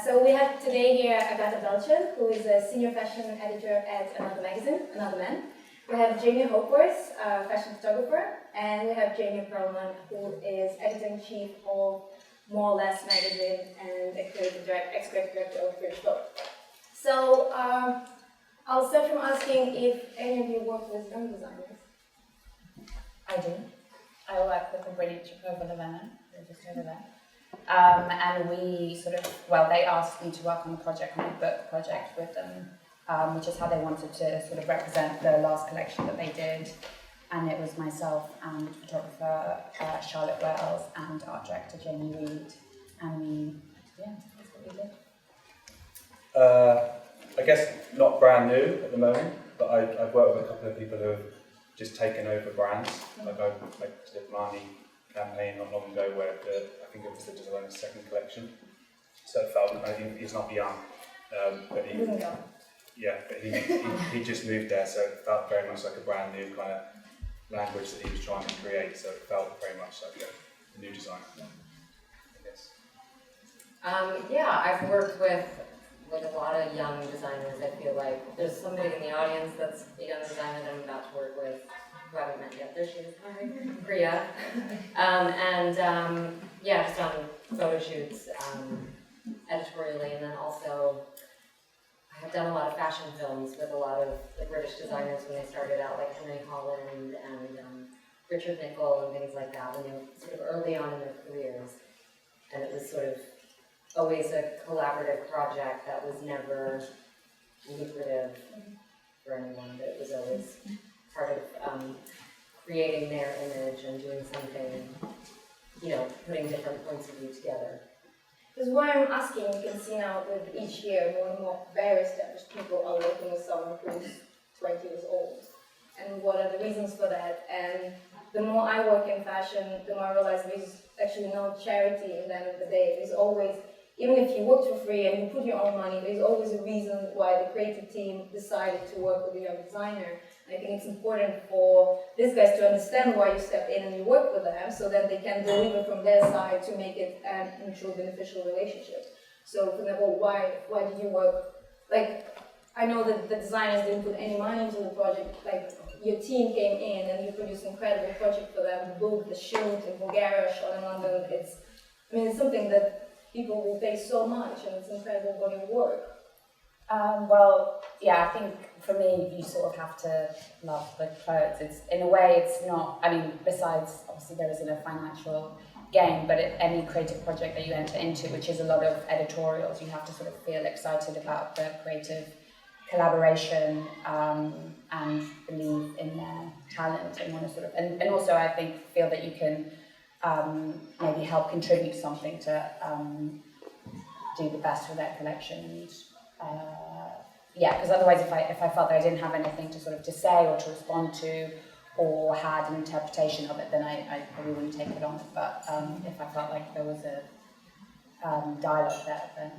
So we have today here Agata Belcen, who is a senior fashion editor at another magazine, Another Man. We have Jaime Hawkesworth, fashion photographer, and we have Jaime Perlman, who is editor-in-chief of More or Less magazine and ex-creative director of British Vogue. So I'll start from asking if any of you work with young designers. I do. I work with the British over the women, they're just over there. And we sort of, well, they asked me to work on a project, on a book project with them, which is how they wanted to sort of represent the last collection that they did. And it was myself and photographer Charlotte Wells and art director Jamie Reed. And we, yeah, that's what we did. I guess not brand new at the moment, but I've worked with a couple of people who have just taken over brands. Like I did the Marnie campaign not long ago where I think it was the designer's second collection. So it felt, I think he's not young, but he just moved there, so it felt very much like a brand new kind of language that he was trying to create. So it felt very much like a new design, I guess. Yeah, I've worked with a lot of young designers. I feel like there's somebody in the audience that's a young designer that I'm about to work with, who I haven't met yet. There she is. Hi, Priya. Yeah, just on photo shoots, editorially, and then also I have done a lot of fashion films with a lot of the British designers when they started out, like Henry Holland and Richard Nicol and things like that, when they were sort of early on in their careers. And it was sort of always a collaborative project that was never lucrative for anyone, but it was always part of creating their image and doing something, you know, putting different points of view together. Because why I'm asking, you can see now that each year more and more very established people are working with someone who's 20 years old. And what are the reasons for that? And the more I work in fashion, the more I realize there's actually no charity at the end of the day. There's always, even if you work for free and you put your own money, there's always a reason why the creative team decided to work with a young designer. And I think it's important for these guys to understand why you step in and you work with them, so that they can deliver from their side to make it a mutually beneficial relationship. So, for example, why did you work? Like, I know that the designers didn't put any money into the project. Like, your team came in and you produced an incredible project for them. The book, the shoot in Bulgaria, shot in London. It's something that people will pay so much, and it's an incredible body of work. Well, yeah, I think for me, you sort of have to love the clothes. It's, in a way, it's not, I mean, besides, obviously there isn't a financial gain, but any creative project that you enter into, which is a lot of editorials, you have to sort of feel excited about the creative collaboration and believe in their talent and want to sort of, and also I think feel that you can maybe help contribute something to do the best for their collection. And yeah, because otherwise if I felt that I didn't have anything to sort of to say or to respond to or had an interpretation of it, then I probably wouldn't take it on. But if I felt like there was a dialogue there, then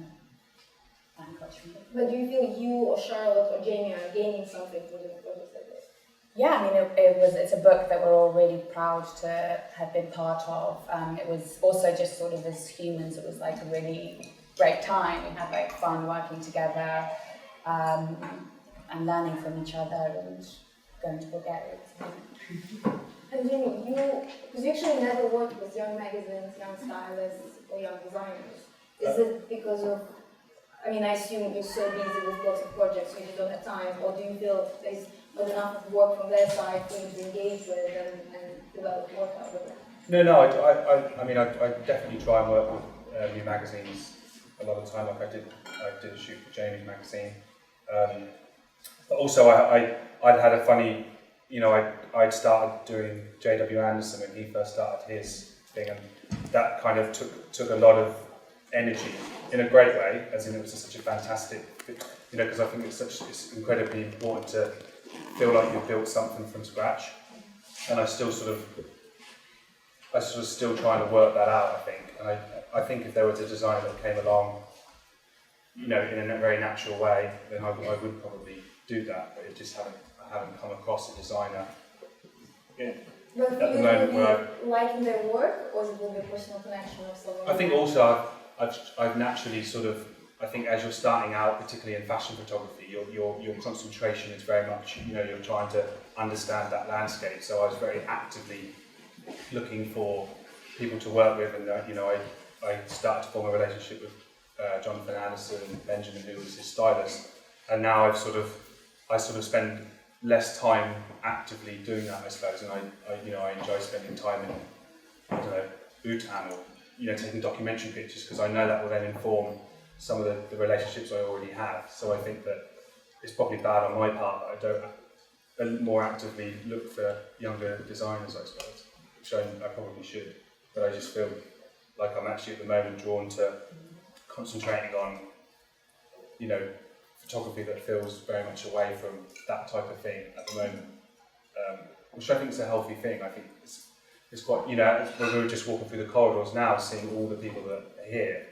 I encouraged me. But do you feel you or Charlotte or Jamie are gaining something from doing projects like this? Yeah, I mean, it's a book that we're all really proud to have been part of. It was also just sort of as humans, it was like a really great time. We had like fun working together and learning from each other and going to Bulgaria. And Jamie, because you actually never worked with young magazines, young stylists, or young designers. Is it because of, I mean, I assume you're so busy with lots of projects, so you just don't have time, or do you feel there's not enough work from their side for you to engage with and develop work out with them? No, I mean, I definitely try and work with new magazines a lot of the time. Like I did a shoot for Jamie's magazine. But also I'd had a funny, you know, I'd started doing J.W. Anderson when he first started his thing, and that kind of took a lot of energy in a great way, as in it was such a fantastic, you know, because I think it's incredibly important to feel like you've built something from scratch, and I still still trying to work that out, I think. And I think if there was a designer that came along, you know, in a very natural way, then I would probably do that, but I haven't come across a designer But at the moment where liking their work, or is it a personal connection of someone? I think also I've naturally sort of I think as you're starting out, particularly in fashion photography, your concentration is very much, you're trying to understand that landscape. So I was very actively looking for people to work with, and I started to form a relationship with Jonathan Anderson and Benjamin, who was his stylist, and now I sort of spend less time actively doing that, I suppose, and I enjoy spending time in, I don't know, Bhutan, or taking documentary pictures, because I know that will then inform some of the relationships I already have. So I think that it's probably bad on my part that I don't more actively look for younger designers, I suppose, which I probably should, but I just feel like I'm actually at the moment drawn to concentrating on, photography that feels very much away from that type of thing at the moment, which I think is a healthy thing. I think it's quite, when we were just walking through the corridors now, seeing all the people that are here,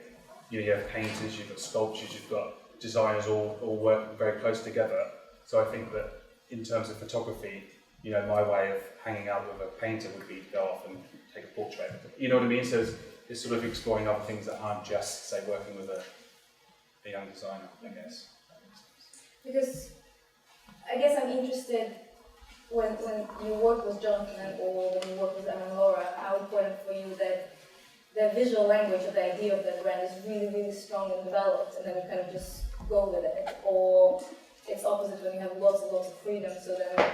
you have painters, you've got sculptures, you've got designers all working very close together. So I think that in terms of photography, my way of hanging out with a painter would be to go off and take a portrait. You know what I mean? So it's sort of exploring other things that aren't just, say, working with a young designer, I guess. Because I guess I'm interested when you work with Jonathan or when you work with Emma and Laura, how important for you that the visual language of the idea of the brand is really, really strong and developed, and then you kind of just go with it, or it's opposite when you have lots and lots of freedom, so then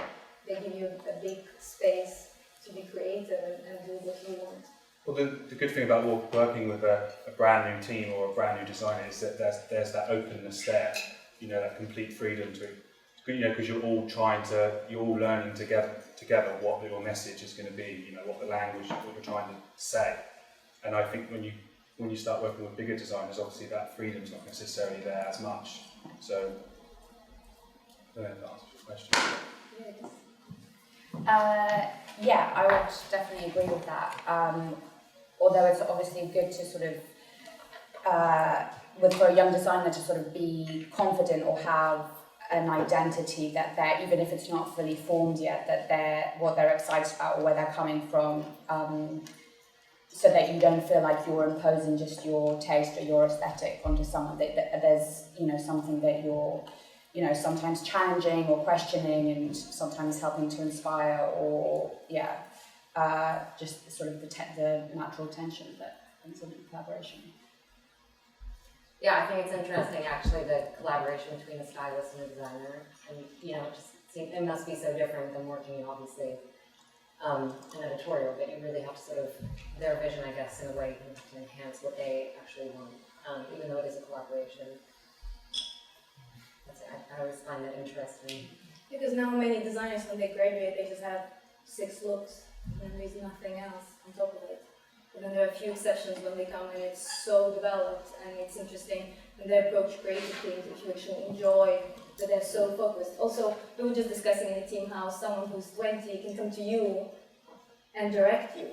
they give you a big space to be creative and do what you want. Well, the good thing about working with a brand new team or a brand new designer is that there's that openness there, that complete freedom to, because you're all learning together what your message is going to be, what the language, what you're trying to say. And I think when you start working with bigger designers, obviously that freedom's not necessarily there as much. So, I don't know if that answers your question. Yeah, I would definitely agree with that. Although it's obviously good to sort of, for a young designer to sort of be confident or have an identity that they're, even if it's not fully formed yet, that what they're excited about or where they're coming from, so that you don't feel like you're imposing just your taste or your aesthetic onto someone. That there's, something that you're, sometimes challenging or questioning, and sometimes helping to inspire, or just sort of the natural tension that comes in collaboration. Yeah, I think it's interesting actually, the collaboration between a stylist and a designer, and it must be so different than working in obviously an editorial, but you really have to sort of, their vision, I guess, in a way to enhance what they actually want, even though it is a collaboration. I always find that interesting. Because now many designers, when they graduate, they just have 6 looks, and there's nothing else on top of it. But then there are a few exceptions when they come, and it's so developed, and it's interesting when they approach creative teams, if you actually enjoy that they're so focused. Also, we were just discussing in the team how someone who's 20 can come to you and direct you,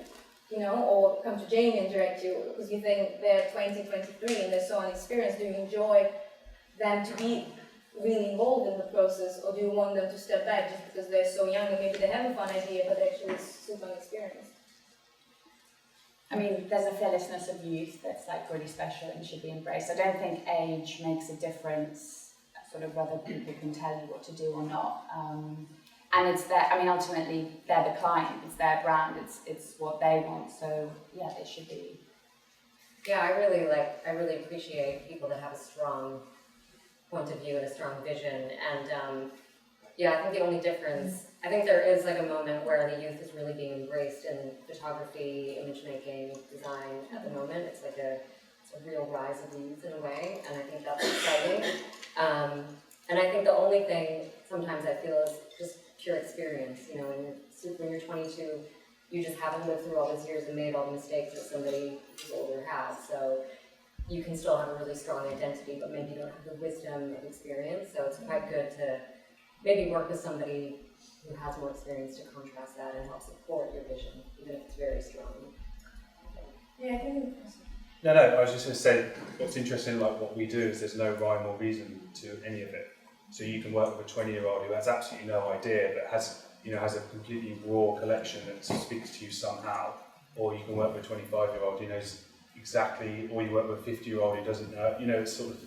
or come to Jaime and direct you, because you think they're 20, 23, and they're so inexperienced. Do you enjoy them to be really involved in the process, or do you want them to step back just because they're so young and maybe they have a fun idea, but actually it's super inexperienced? I mean, there's a fearlessness of youth that's like really special and should be embraced. I don't think age makes a difference, sort of whether people can tell you what to do or not. And it's their, ultimately they're the client, it's their brand, it's what they want. So yeah, they should be. Yeah, I really appreciate people that have a strong point of view and a strong vision. And I think the only difference, I think there is like a moment where the youth is really being embraced in photography, image making, design at the moment. It's like it's a real rise of the youth in a way, and I think that's exciting. And I think the only thing sometimes I feel is just pure experience. When you're 22, you just haven't lived through all those years and made all the mistakes that somebody who's older has. So you can still have a really strong identity, but maybe you don't have the wisdom of experience. So it's quite good to maybe work with somebody who has more experience to contrast that and help support your vision, even if it's very strong. Yeah, I think. No, I was just going to say, what's interesting about what we do is there's no rhyme or reason to any of it. So you can work with a 20-year-old who has absolutely no idea, but has a completely raw collection that speaks to you somehow, or you can work with a 25-year-old who knows exactly, or you work with a 50-year-old who doesn't know. It's sort of,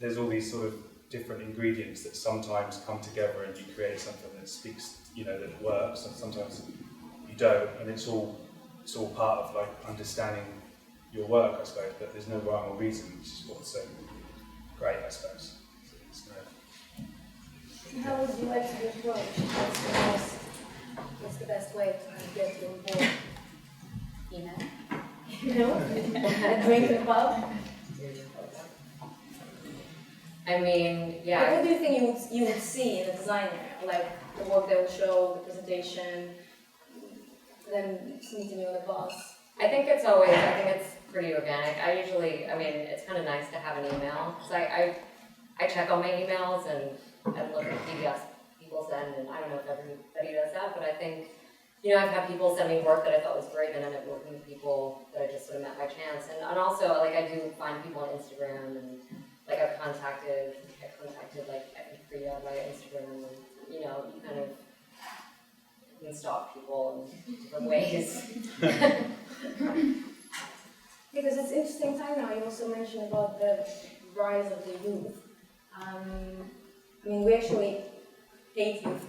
there's all these sort of different ingredients that sometimes come together and you create something that speaks, that works, and sometimes you don't, and it's all part of like understanding your work, I suppose. But there's no rhyme or reason, which is what's so great, I suppose. How would you like to be approached? What's the best way to get you involved? A drink in a pub? I mean, yeah. What do you think you would see in a designer? Like the work they will show, the presentation, them meeting you on the bus? I think it's pretty organic. It's kind of nice to have an email. So I check all my emails and look at PDFs people send, and I don't know if everybody does that, but I think, I've had people send me work that I thought was great, and I ended up working with people that I just sort of met by chance. And also, like, I do find people on Instagram, and like I contacted like I think Priya via Instagram, and you kind of can stalk people in different ways. Because it's interesting time now. You also mentioned about the rise of the youth. We actually hate youth.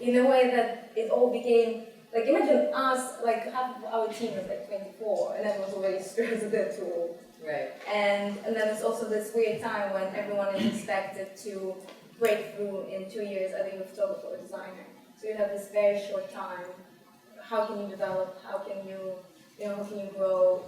In a way that it all became, like, imagine us, like, half of our team is like 24, and everyone's already stressed a bit too old. Right. And then there's also this weird time when everyone is expected to break through in 2 years, either a photographer or designer. So you have this very short time. How can you develop? How can you grow?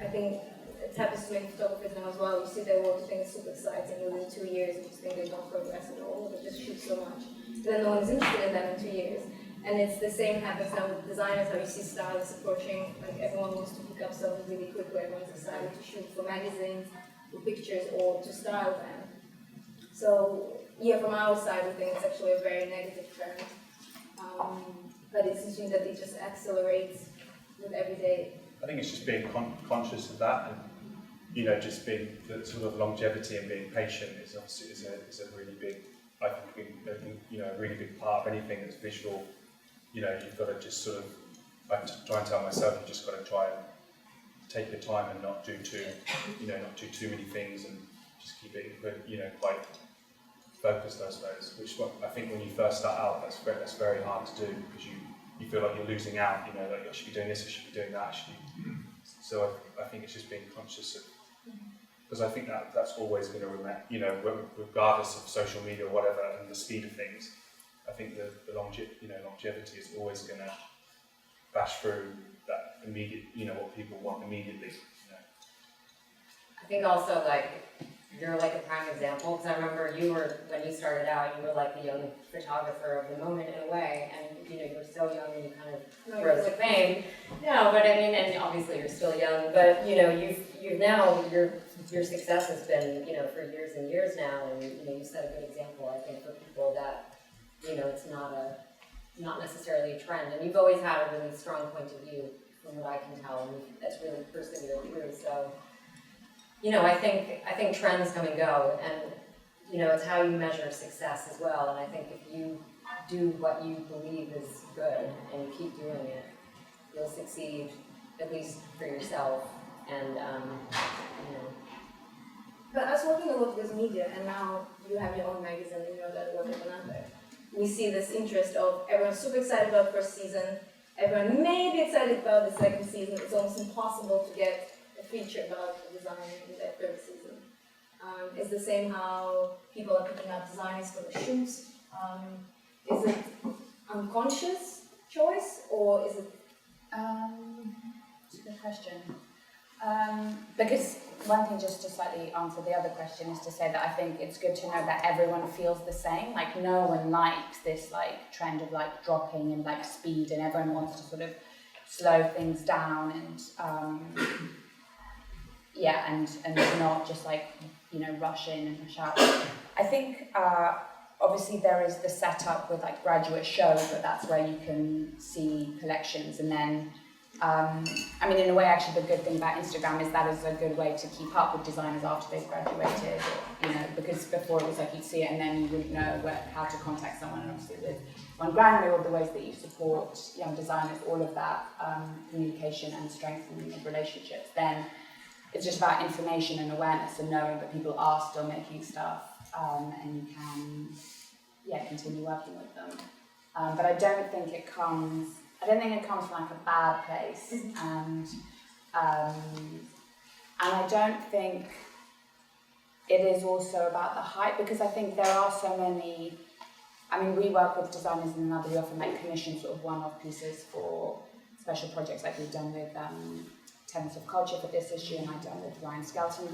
I think it happens to many photographers now as well. You see their work, you think it's super exciting. Within 2 years, you just think they don't progress at all. They just shoot so much. Then no one's interested in them in 2 years. And it's the same happens now with designers, how you see stylists approaching, like everyone wants to pick up something really quickly, everyone's excited to shoot for magazines, for pictures, or to style them. So, yeah, from our side, we think it's actually a very negative trend. But it's interesting that it just accelerates with every day. I think it's just being conscious of that, and just being the sort of longevity and being patient is obviously is a really big, I think, a really big part of anything that's visual. You've got to just sort of, I try and tell myself, you just got to try and take your time and not do too many things, and just keep it, quite focused, I suppose. Which I think when you first start out, that's very hard to do, because you feel like you're losing out. Like I should be doing this, I should be doing that. So I think it's just being conscious of, because I think that's always going to remain. Regardless of social media or whatever, and the speed of things. I think the longevity is always going to bash through that immediate, what people want immediately. I think also, like, you're like a prime example, because I remember when you started out, you were like the young photographer of the moment in a way, and you were so young and you kind of rose to fame. No, but and obviously you're still young, but you've now your success has been for years and years now, and you set a good example, I think, for people that it's not necessarily a trend, and you've always had a really strong point of view from what I can tell, and that's really persevered through. So. I think trends come and go, and it's how you measure success as well. And I think if you do what you believe is good and you keep doing it, you'll succeed, at least for yourself. And But us working a lot with media, and now you have your own magazine, that work with another. We see this interest of everyone's super excited about first season. Everyone may be excited about the second season. It's almost impossible to get a feature about the design in that third season. It's the same how people are picking up designers for the shoots. Is it unconscious choice, or is it? It's a good question. Because one thing, just to slightly answer the other question, is to say that I think it's good to know that everyone feels the same. Like, no one likes this like trend of like dropping and like speed, and everyone wants to sort of slow things down and and not just like rush in and rush out. I think obviously there is the setup with like graduate shows, but that's where you can see collections, and then in a way, actually, the good thing about Instagram is that is a good way to keep up with designers after they've graduated, because before it was like you'd see it and then you wouldn't know how to contact someone. And obviously with on Granary, all the ways that you support young designers, all of that communication and strengthening of relationships then it's just about information and awareness and knowing that people are still making stuff, and you can, continue working with them. But I don't think it comes from like a bad place, and I don't think it is also about the hype, because I think there are so many. I mean, we work with designers in another. We often make commission sort of one-off pieces for special projects, like we've done with Tenants of Culture for this issue, and I've done with John Skelton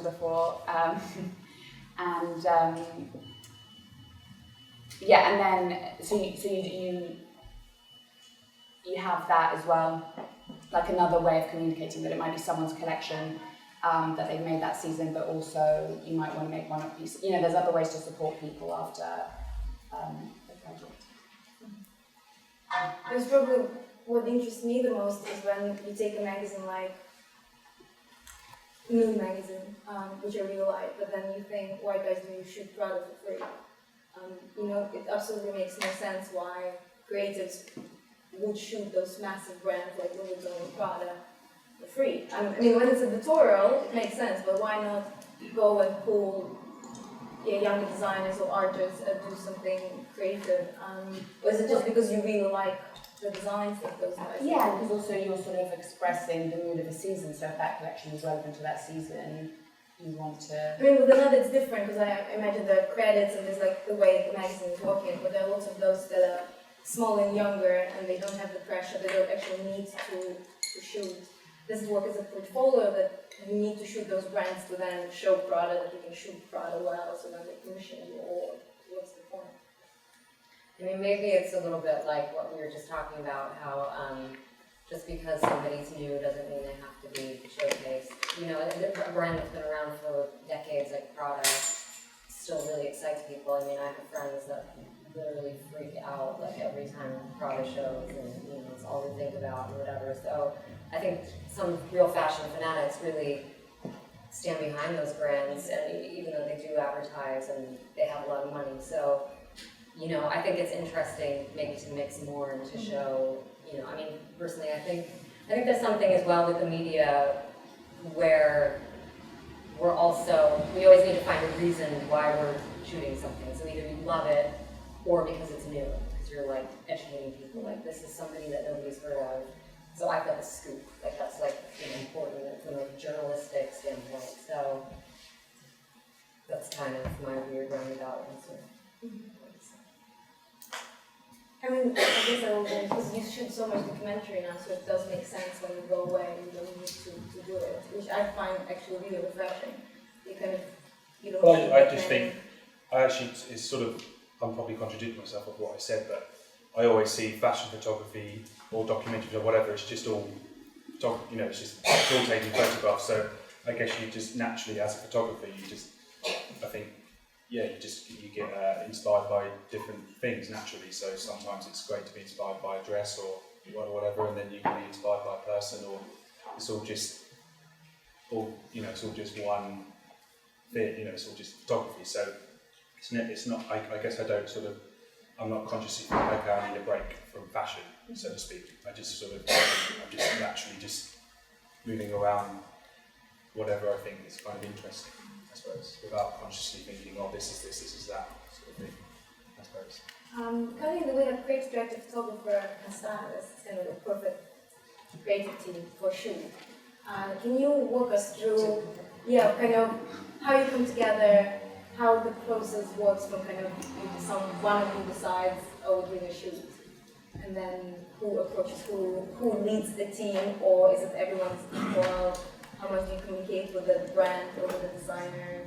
before. And then so you have that as well, like another way of communicating that it might be someone's collection that they've made that season, but also you might want to make one-off piece. You know, there's other ways to support people after the project. There's probably what interests me the most is when you take a magazine like Moon magazine, which I really like, but then you think, why guys do you shoot Prada for free? It absolutely makes no sense why creatives would shoot those massive brands like Louis Vuitton and Prada for free. I mean, when it's editorial, it makes sense, but why not go and pull younger designers or artists and do something creative? Or is it just because you really like the designs that those guys do? Yeah, because also you're sort of expressing the mood of a season, so if that collection is relevant to that season, you want to... I mean, with another it's different, because I imagine the credits and there's like the way the magazine is working, but there are lots of those that are small and younger and they don't have the pressure, they don't actually need to shoot. This work as a portfolio that you need to shoot those brands to then show Prada that you can shoot Prada well, so then they commission you, or what's the point? I mean, maybe it's a little bit like what we were just talking about, how just because somebody's new doesn't mean they have to be showcased. You know, a brand that's been around for decades, like Prada, still really excites people. I mean, I have friends that literally freak out like every time Prada shows, and it's all they think about and whatever. So I think some real fashion fanatics really stand behind those brands, and even though they do advertise and they have a lot of money. So, I think it's interesting maybe to mix more and to show, I mean, personally, I think there's something as well with the media where we always need to find a reason why we're shooting something. So either you love it or because it's new, because you're like educating people, like this is somebody that nobody's heard of. So I've got a scoop, like that's like important from a journalistic standpoint. So that's kind of my weird roundabout answer. I mean, I guess I will go, because you shoot so much documentary now, so it does make sense when you go away and you don't need to do it, which I find actually really refreshing. You don't Well, need I that just many- think, it's sort of, I'm probably contradicting myself with what I said, but I always see fashion photography or documentaries or whatever, it's just all, it's all taking photographs. So I guess you just naturally, as a photographer, you get inspired by different things naturally. So sometimes it's great to be inspired by a dress or whatever, and then you can be inspired by a person, or it's all just one thing. It's all just photography. So it's not. I guess I'm not consciously thinking, okay, I need a break from fashion, so to speak. I'm just naturally just moving around whatever I think is kind of interesting, I suppose, without consciously thinking, oh, this is that sort of thing, I suppose. Kind of in the way that creative director, photographer, and stylist is kind of the perfect creative team for shoot. Can you walk us through, kind of how you come together, how the process works from kind of one of you decides, oh, we're doing a shoot, and then who approaches who leads the team, or is it everyone's equal? How much do you communicate with the brand or with the designer?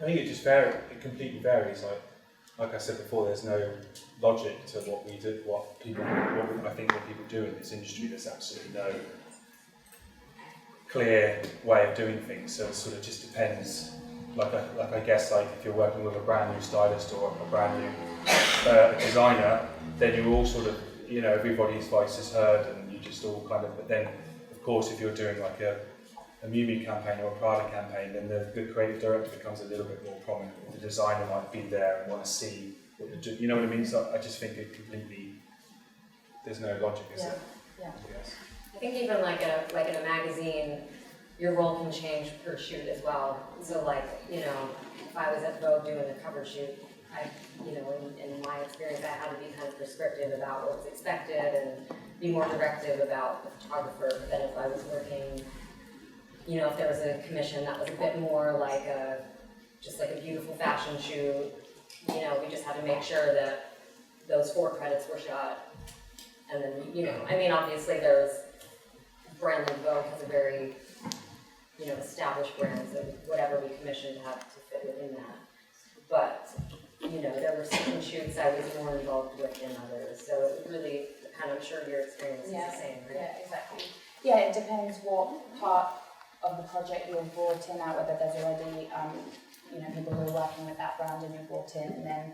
I think it just varies. It completely varies. Like I said before, there's no logic to what we do, what people do in this industry. There's absolutely no clear way of doing things. So it sort of just depends. I guess if you're working with a brand new stylist or a brand new designer, then you all sort of, everybody's voice is heard, and you just all kind of. But then, of course, if you're doing like a Miu Miu campaign or a Prada campaign, then the creative director becomes a little bit more prominent. The designer might be there and want to see what you're doing. You know what I mean? So I just think there's no logic, is there? Yeah. Yes. I think even like in a magazine, your role can change per shoot as well. So like, you know, if I was at Vogue doing a cover shoot, in my experience, I had to be kind of prescriptive about what was expected and be more directive about the photographer. But then if I was working, you know, if there was a commission that was a bit more like just like a beautiful fashion shoot, you know, we just had to make sure that those 4 credits were shot. And then, you know, I mean, obviously there's a brand like Vogue has a very, you know, established brand, so whatever we commissioned had to fit within that. But, you know, there were certain shoots I was more involved with than others. So it really, kind of, I'm sure your experience is the same, right? Yeah, exactly. Yeah, it depends what part of the project you're brought in at, whether there's already, you know, people who are working with that brand and you're brought in, and then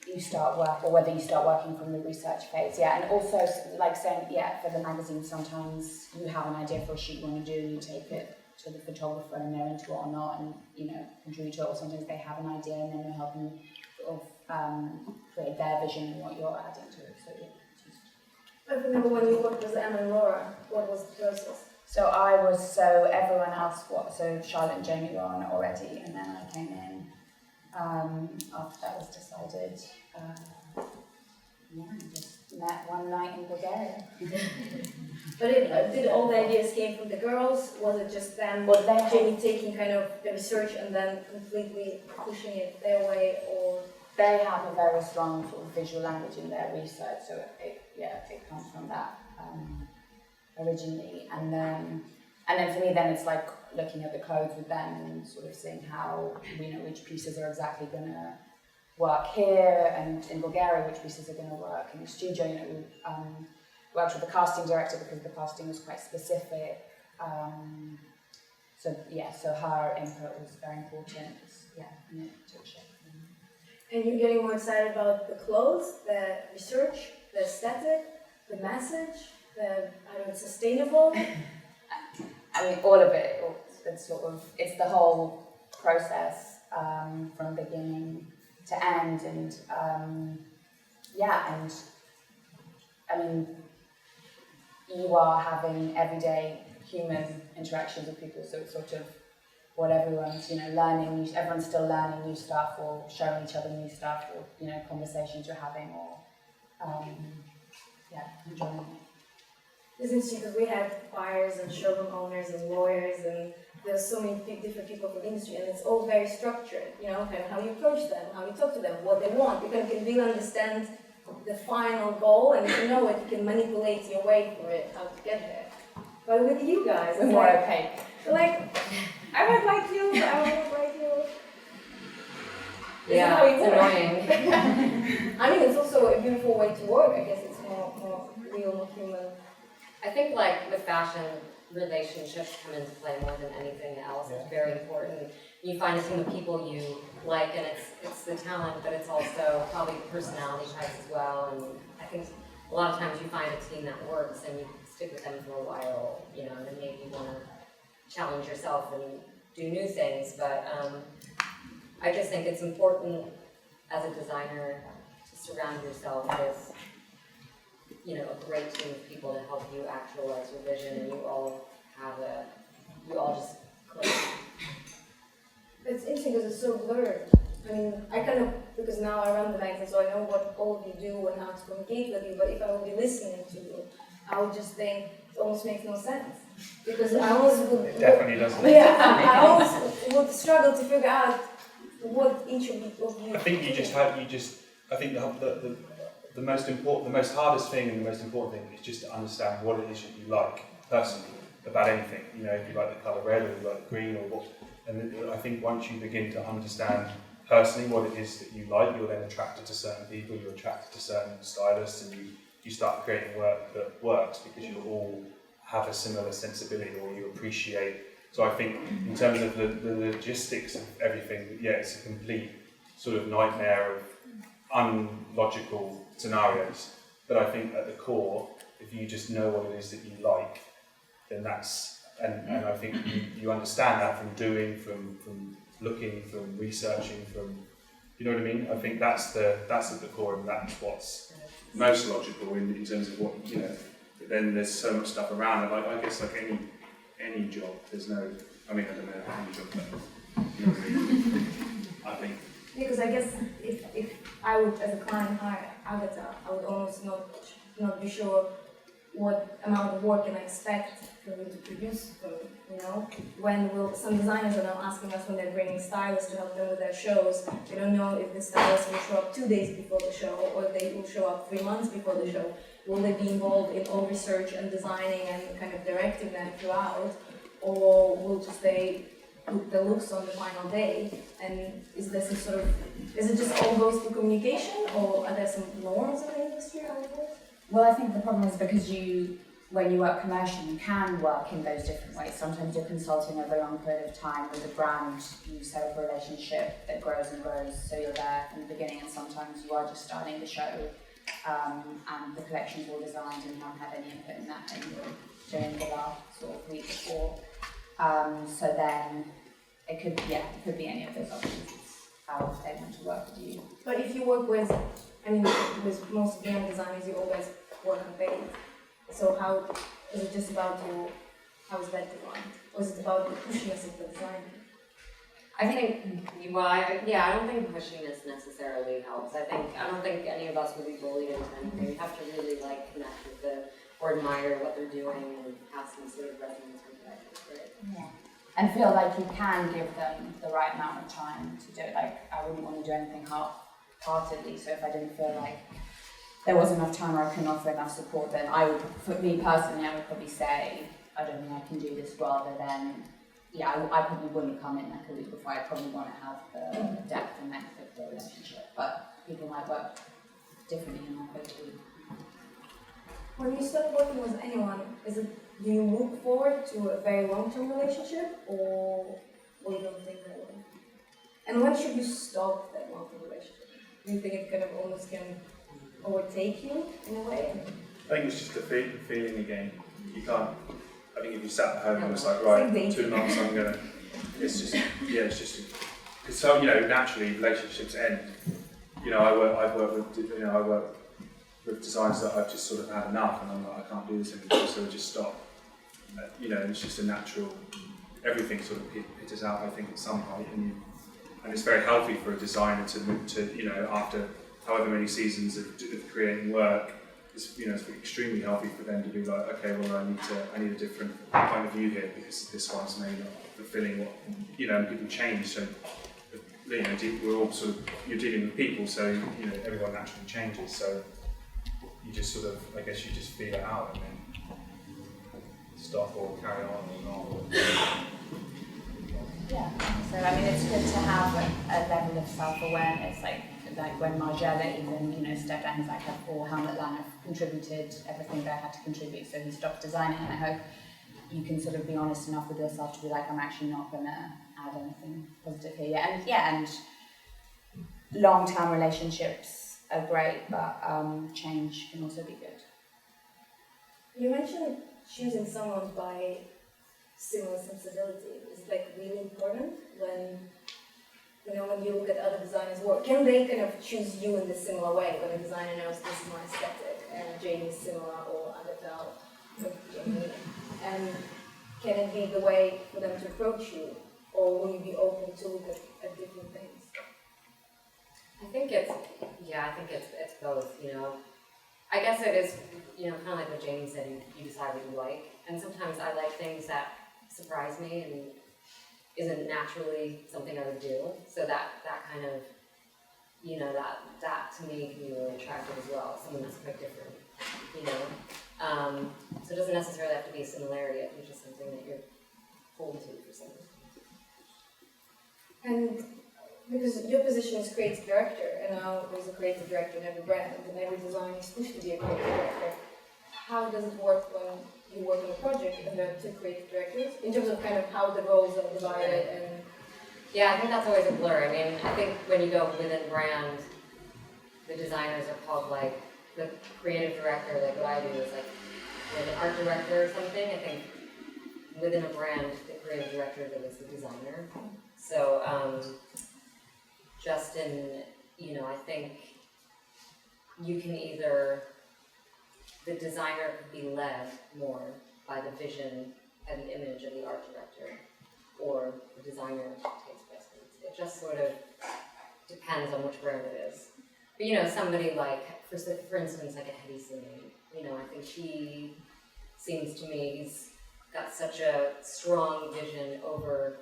you start work, or whether you start working from the research phase. Yeah, and also, like saying, yeah, for the magazine, sometimes you have an idea for a shoot you want to do, and you take it to the photographer and they're into it or not, and, you know, contribute to it, or sometimes they have an idea and then you're helping sort of create their vision and what you're adding to it. So, yeah. I remember when you worked with Emma and Laura, what was the process? So everyone else, so Charlotte and Jamie were on it already, and then I came in after that was decided. Just met one night in Bulgaria. But did all the ideas came from the girls? Was it just them, Jamie taking kind of the research and then completely pushing it their way, or? They have a very strong sort of visual language in their research, so it comes from that originally, and then for me, then it's like looking at the clothes with them and sort of seeing how, you know, which pieces are exactly going to work here, and in Bulgaria, which pieces are going to work in the studio. You know, we worked with the casting director because the casting was quite specific. So her input was very important. And it took shape. And you're getting more excited about the clothes, the research, the aesthetic, the message, the sustainable? I mean, all of it. It's the whole process from beginning to end, and and I mean, you are having everyday human interactions with people, so it's sort of what everyone's, you know, learning. Everyone's still learning new stuff, or showing each other new stuff, or, you know, conversations you're having, or enjoying it. It's interesting because we had buyers and showroom owners and lawyers, and there's so many different people from the industry, and it's all very structured, you know, kind of how you approach them, how you talk to them, what they want. You can really understand the final goal, and if you know it, you can manipulate your way for it, how to get there. But with you guys, we're more opaque. Like, I would like you, I would like you. Yeah, it's annoying. I mean, it's also a beautiful way to work. I guess it's more real, more human. I think, like, with fashion, relationships come into play more than anything else. It's very important. You find a team of people you like, and it's the talent, but it's also probably personality types as well. And I think a lot of times you find a team that works and you stick with them for a while, you know, and then maybe you want to challenge yourself and do new things. But I just think it's important as a designer to surround yourself with, you know, a great team of people to help you actualize your vision, and you all just click. It's interesting because it's so blurred. I mean, because now I run the magazine, so I know what all of you do and how to communicate with you, but if I would be listening to you, I would just think it almost makes no sense. Because I almost would... It definitely doesn't. Yeah, I almost would struggle to figure out what each of you... I think I think the most hardest thing and the most important thing is just to understand what it is that you like personally about anything. You know, if you like the colour red or you like green or what. And I think once you begin to understand personally what it is that you like, you're then attracted to certain people, you're attracted to certain stylists, and you start creating work that works because you all have a similar sensibility, or you appreciate. So I think in terms of the logistics of everything, yeah, it's a complete sort of nightmare of unlogical scenarios. But I think at the core, if you just know what it is that you like, then that's, and I think you understand that from doing, from looking, from researching, from, you know what I mean? I think that's at the core, and that's what's most logical in terms of what, you know, But then there's so much stuff around, and I guess like any job, there's no, I mean, I don't know any job, but you know what I mean? I think. Because I guess if I would, as a client, hire Agata, I would almost not be sure what amount of work can I expect for me to produce for me, you know? When will, some designers are now asking us when they're bringing stylists to help them with their shows, they don't know if the stylist will show up 2 days before the show, or they will show up 3 months before the show. Will they be involved in all research and designing and kind of directing them throughout, or will just they put the looks on the final day? And is there some sort of, is it just all goes through communication, or are there some norms in the industry? Well, I think the problem is because when you work commercially, you can work in those different ways. Sometimes you're consulting over a long period of time with a brand, you set up a relationship that grows and grows, so you're there from the beginning, and sometimes you are just starting the show, and the collection's all designed and you haven't had any input in that during the last sort of week before. So then it could be any of those options. It's how they want to work with you. But if you work with, I mean, with most young designers, you always work on paid. So how is it just about how is that defined? Or is it about the pushiness of the design? I think, well, I don't think pushiness necessarily helps. I don't think any of us would be bullied into anything. You have to really like connect with or admire what they're doing and have some sort of resonance with that. Right? Yeah. And feel like you can give them the right amount of time to do it. Like, I wouldn't want to do anything half-heartedly, so if I didn't feel like there wasn't enough time or I couldn't offer enough support, then for me personally, I would probably say, I don't think I can do this, rather than, I probably wouldn't come in like a week before. I probably want to have the depth and length of the relationship, but people might work differently in that way. When you start working with anyone, do you look forward to a very long-term relationship, or you don't think that way? And when should you stop that long-term relationship? Do you think it kind of almost can overtake you in a way? I think it's just a feeling again. You can't. I think if you sat at home and was like, right, 2 months, I'm gonna. It's just, because so naturally relationships end. I work with designers that I've just sort of had enough, and I'm like, I can't do this anymore, so I just stop. It's just a natural. Everything sort of peters out, I think, at some point, and it's very healthy for a designer to move to, after however many seasons of creating work. It's extremely healthy for them to be like, okay, well, I need a different point of view here, because this one's maybe not fulfilling what, and people change, so, we're all sort of, you're dealing with people, so, everyone naturally changes, so you just sort of, I guess you just feel it out and then stop or carry on or not. Yeah, so I mean, it's good to have a level of self-awareness, like when Margiela even, stepped down, he's like, Helmut Lang have contributed everything that I had to contribute, so he stopped designing, and I hope you can sort of be honest enough with yourself to be like, I'm actually not going to add anything positive here yet. And long-term relationships are great, but change can also be good. You mentioned choosing someone by similar sensibility. Is it really important when you look at other designers' work? Can they kind of choose you in a similar way when a designer knows this is my aesthetic and Jamie is similar, or Agata with Jamie? And can it be the way for them to approach you, or will you be open to look at different things? I think it's both, I guess it is, kind of like what Jamie said, you decide what you like. And sometimes I like things that surprise me and isn't naturally something I would do. So that kind of, that to me can be really attractive as well, something that's quite different, So it doesn't necessarily have to be a similarity, I think it's just something that you're pulled to for something. And because your position is creative director, and now there's a creative director in every brand, and every design is pushed to be a creative director. How does it work when you work on a project and there are two creative directors, in terms of kind of how the roles are divided? And yeah, I think that's always a blur. I mean, I think when you go within brand, the designers are called the creative director, what I do is an art director or something. I think within a brand, the creative director is the designer. So Justin, I think you can either, the designer could be led more by the vision and the image of the art director, or the designer takes precedence. It just sort of depends on which brand it is. But you know, somebody like, for instance, like a Hetty Singing, you know, I think he seems to me, he's got such a strong vision over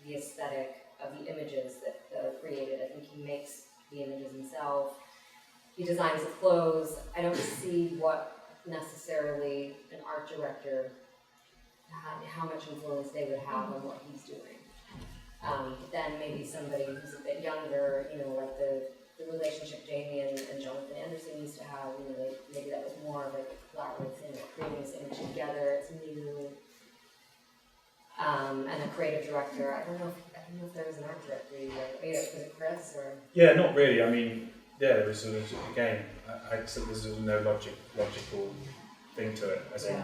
the aesthetic of the images that are created. I think he makes the images himself. He designs the clothes. I don't see what necessarily an art director, how much influence they would have on what he's doing. Then maybe somebody who's a bit younger, you know, like the relationship Jamie and Jonathan Anderson used to have, you know, maybe that was more of like a collaborative thing, like creating this image together, it's new. And a creative director, I don't know if there was an art director either. Was it Chris or? Yeah, not really. I mean, yeah, there was sort of, again, there's no logical thing to it. As in,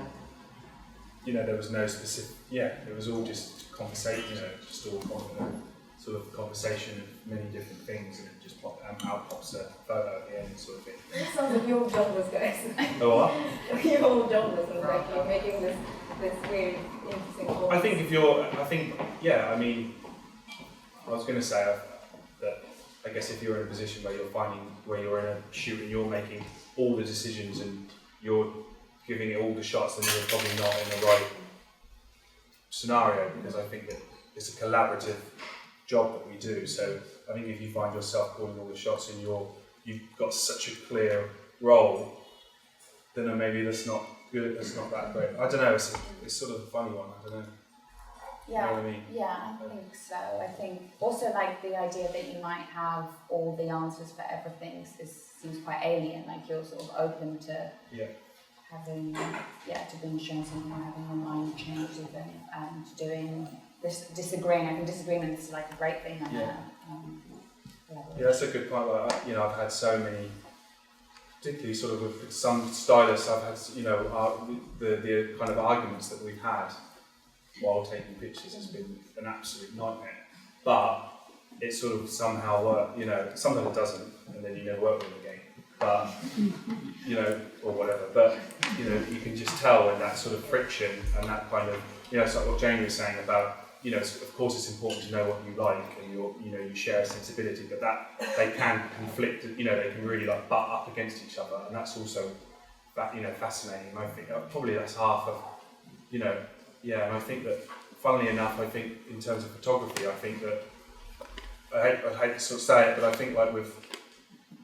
you know, there was no specific, it was all just conversation, you know, just all sort of conversation of many different things, and it just out pops a photo at the end, sort of thing. It sounds like you're jobless, guys. Oh, what? You're all jobless, and like you're making this weird, interesting choice. I think, I mean, I was going to say that I guess if you're in a position where you're in a shoot and you're making all the decisions and you're giving it all the shots, then you're probably not in the right scenario, because I think that it's a collaborative job that we do. So I think if you find yourself calling all the shots and you've got such a clear role, then maybe that's not good. That's not that great. I don't know. It's sort of a funny one. I don't know. Yeah, you know what I mean? yeah, I think so. I think also like the idea that you might have all the answers for everything seems quite alien. Like you're sort of open to having, to being shown something, or having your mind changed even, and doing this, disagreeing. I think disagreement is like a great thing. Yeah, that's a good point. Like, you know, I've had so many, particularly sort of with some stylists, I've had, you know, the kind of arguments that we've had while taking pictures has been an absolute nightmare. But it sort of somehow worked, you know, sometimes it doesn't, and then you never work with them again. But, you know, or whatever. But, you know, you can just tell when that sort of friction and that kind of, you know, it's like what Jamie was saying about, you know, of course it's important to know what you like and you share a sensibility, but that they can conflict, you know, they can really like butt up against each other, and that's also, you know, fascinating. And I think probably that's half of, you know, and I think that, funnily enough, I think in terms of photography, I think that, I hate to sort of say it, but I think like with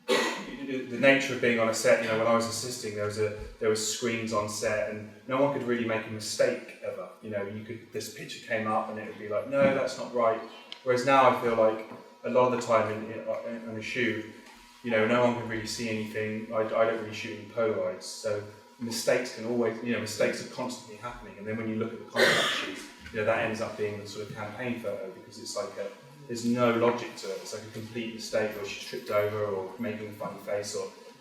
the nature of being on a set, you know, when I was assisting, there was screens on set, and no one could really make a mistake ever. You know, this picture came up, and it would be like, no, that's not right. Whereas now I feel like a lot of the time in a shoot, you know, no one can really see anything. I don't really shoot in Polaroids, so mistakes can always, you know, mistakes are constantly happening. And then when you look at the contract shoot, you know, that ends up being the sort of campaign photo, because it's like there's no logic to it. It's like a complete mistake, or she's tripped over, or making a funny face,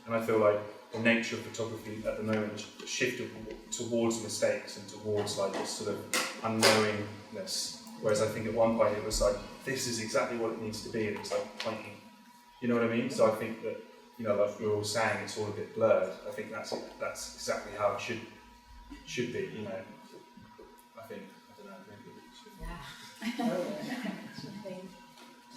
and I feel like the nature of photography at the moment is shifted towards mistakes and towards like this sort of unknowingness. Whereas I think at one point it was like, this is exactly what it needs to be, and it's like pointing. You know what I mean? So I think that, you know, like we were all saying, it's all a bit blurred. I think that's exactly how it should be. You know, I think. I don't know. Maybe it should. Yeah.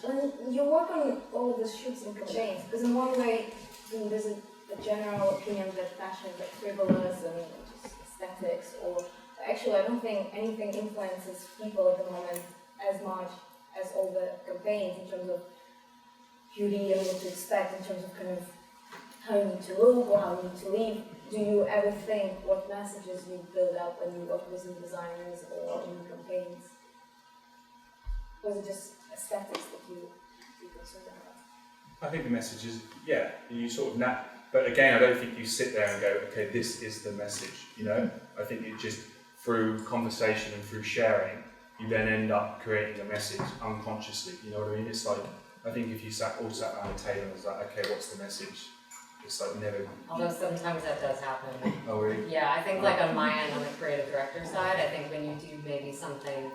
And you work on all the shoots and campaigns, because in one way, there's a general opinion that fashion is like frivolous and just aesthetics, or actually I don't think anything influences people at the moment as much as all the campaigns in terms of beauty and what to expect, in terms of kind of how you need to look or how you need to leave. Do you ever think what messages you build up when you work with new designers or in campaigns? Or is it just aesthetics that you concerned about? I think the message is, you sort of but again, I don't think you sit there and go, okay, this is the message, you know? I think it just, through conversation and through sharing, you then end up creating a message unconsciously, you know what I mean? It's like, I think if you all sat around the table and was like, okay, what's the message? It's like never... Although sometimes that does happen. Oh, really? Yeah, I think like on my end, on the creative director side, I think when you do maybe something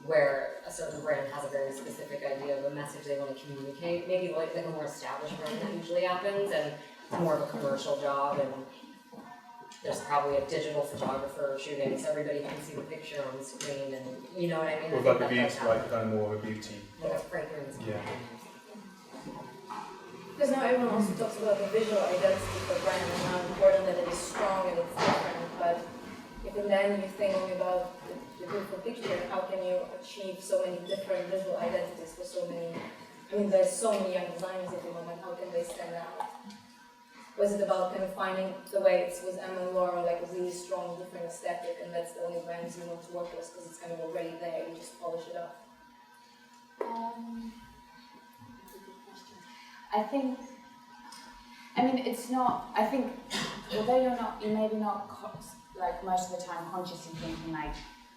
where a certain brand has a very specific idea of a message they want to communicate, maybe like a more established brand, that usually happens, and it's more of a commercial job, and there's probably a digital photographer shooting, so everybody can see the picture on the screen, and you know what I mean? Or like a beauty, like kind of more of a beauty. Like a fragrance. Yeah. Because now everyone also talks about the visual identity for brand and how important that it is strong and it's different, but if then you think only about the beautiful picture, how can you achieve so many different visual identities for so many, I mean there's so many young designers at the moment, how can they stand out? Was it about kind of finding the way it was Emma and Laura, like a really strong different aesthetic, and that's the only brands you want to work with because it's kind of already there, you just polish it up? I think, I mean, it's not, I think, although you're maybe not, like, most of the time consciously thinking, like,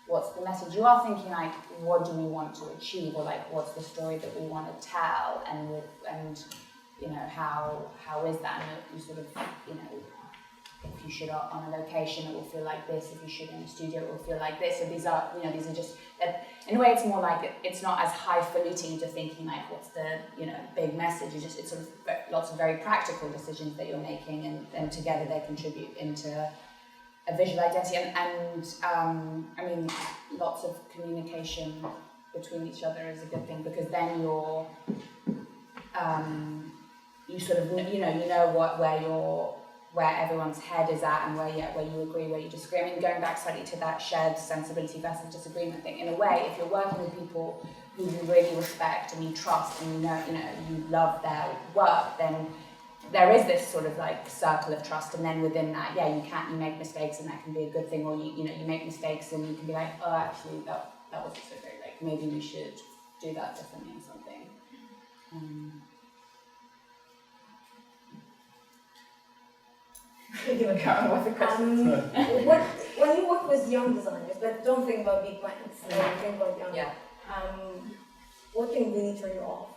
what's the message? You are thinking, like, what do we want to achieve, or, like, what's the story that we want to tell, and you know, how is that? And you sort of, you know, if you shoot on a location, it will feel like this. If you shoot in a studio, it will feel like this. So these are, you know, these are just, in a way, it's more like, it's not as highfalutin to thinking like, what's the, you know, big message. It's sort of lots of very practical decisions that you're making, and together they contribute into a visual identity. And I mean, lots of communication between each other is a good thing, because then you're, you sort of, you know where everyone's head is at, and where you agree, where you disagree. I mean, going back slightly to that shared sensibility versus disagreement thing, in a way, if you're working with people who you really respect and you trust, and you know you love their work, then there is this sort of like circle of trust, and then within that, yeah, you make mistakes, and that can be a good thing, or you make mistakes, and you can be like, oh, actually, that wasn't so great. Like, maybe we should do that differently or something. Give a count with the question. When you work with young designers, but don't think about big plans, think about young. Yeah. What can really turn you off?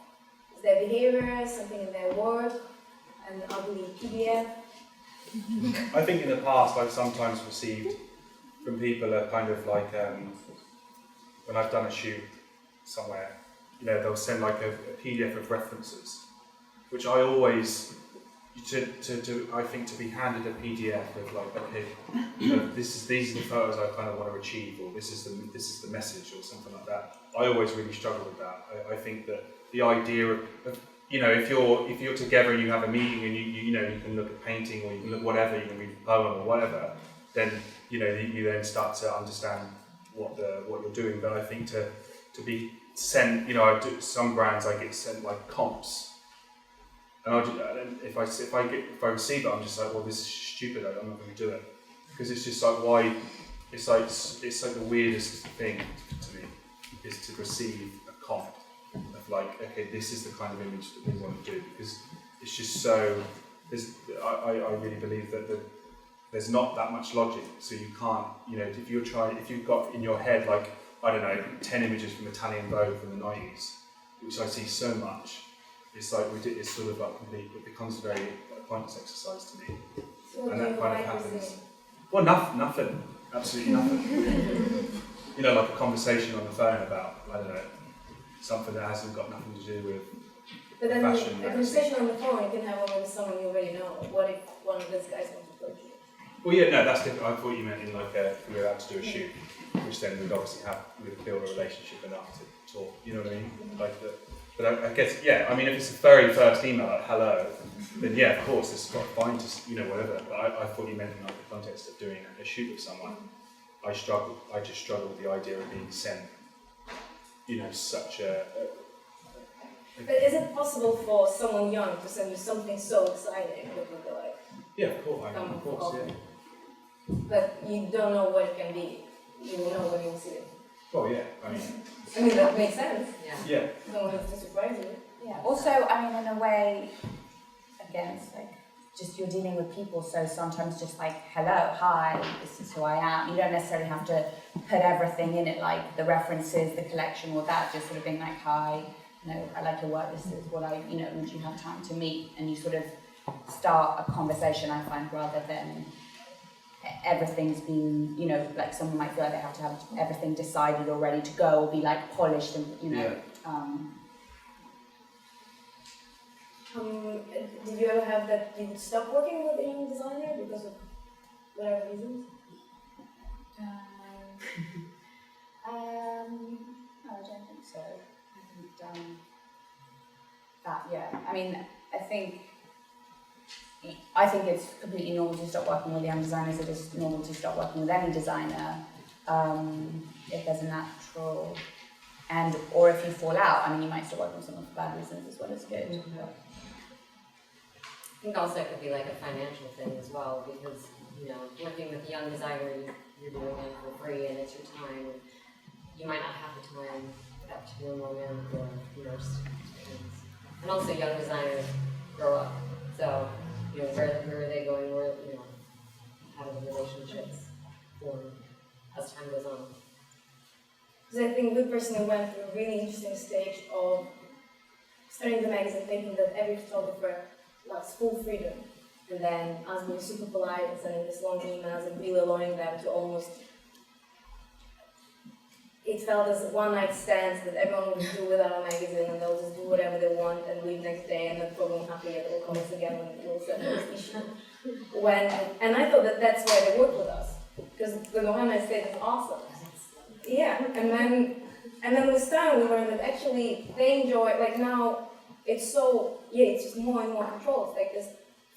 Is their behavior, something in their work, an ugly PDF? I think in the past I've sometimes received from people a kind of like, when I've done a shoot somewhere, you know, they'll send like a PDF of references, which I always, I think to be handed a PDF of like, okay, you know, these are the photos I kind of want to achieve, or this is the message, or something like that. I always really struggle with that. I think that the idea of, you know, if you're together and you have a meeting, and you know, you can look at painting, or you can look whatever, you can read a poem or whatever, then you know, you then start to understand what you're doing. But I think to be sent, you know, some brands I get sent like comps. And if I receive it, I'm just like, well, this is stupid. I'm not going to do it, because it's just like, why? It's like the weirdest thing to me is to receive a comp of like, okay, this is the kind of image that we want to do, because it's just so. I really believe that there's not that much logic, so you can't, you know, if you've got in your head like, I don't know, 10 images from Italian Vogue from the 90s, which I see so much. It's like it's sort of like complete. It becomes a very pointless exercise to me, So and that kind of happens. Well, nothing, absolutely nothing. You know, like a conversation on the phone about, I don't know, something that hasn't got nothing to do with But then fashion. a conversation on the phone, you can have one with someone you already know. What if one of those guys wants to approach you? Well, yeah, no, that's different. I thought you meant in like if we were out to do a shoot, which then we'd obviously we'd build a relationship enough to talk. You know what I mean? Like the. But I guess, yeah, I mean, if it's the very first email, like, hello, then yeah, of course, it's fine to, you know, whatever. But I thought you meant in like the context of doing a shoot with someone. I just struggle with the idea of being sent, you know, such a But is it possible for someone young to send you something so exciting that would be like, yeah, of course, yeah. but you don't know what it can be. You will know when you see it. Well, yeah, I mean, that makes sense. Yeah. No one has to surprise you. Yeah. Also, I mean, in a way, again, it's like just you're dealing with people, so sometimes just like, hello, hi, this is who I am. You don't necessarily have to put everything in it, like the references, the collection, or that. Just sort of being like, hi, you know, I like your work. This is what I, you know, would you have time to meet? And you sort of start a conversation. I find, rather than everything's been, you know, like someone might feel like they have to have everything decided or ready to go, or be like polished, and you know. Did you ever have that you would stop working with a young designer because of whatever reasons? No, I don't think so. I haven't done that yet. I mean, I think it's completely normal to stop working with young designers. It is normal to stop working with any designer if there's a natural or if you fall out. I mean, you might stop working with someone for bad reasons as well as good. I think also it could be like a financial thing as well, because working with a young designer, you're doing it for free and it's your time. You might not have the time at that particular moment or things. And also young designers grow up, so where are they going? Where how do the relationships form as time goes on? Because I think we personally went through a really interesting stage of starting the magazine thinking that every photographer loves full freedom, and then us being super polite and sending these long emails and really allowing them to almost, it felt as one-night stands that everyone would do without a magazine, and they'll just do whatever they want and leave next day, and then probably won't happy yet, they'll call us again and we'll send this issue. And I thought that that's why they work with us, because the one-night stand is awesome. Yeah, and then with time we learned that actually they enjoy, like now it's so, it's just more and more control. It's like this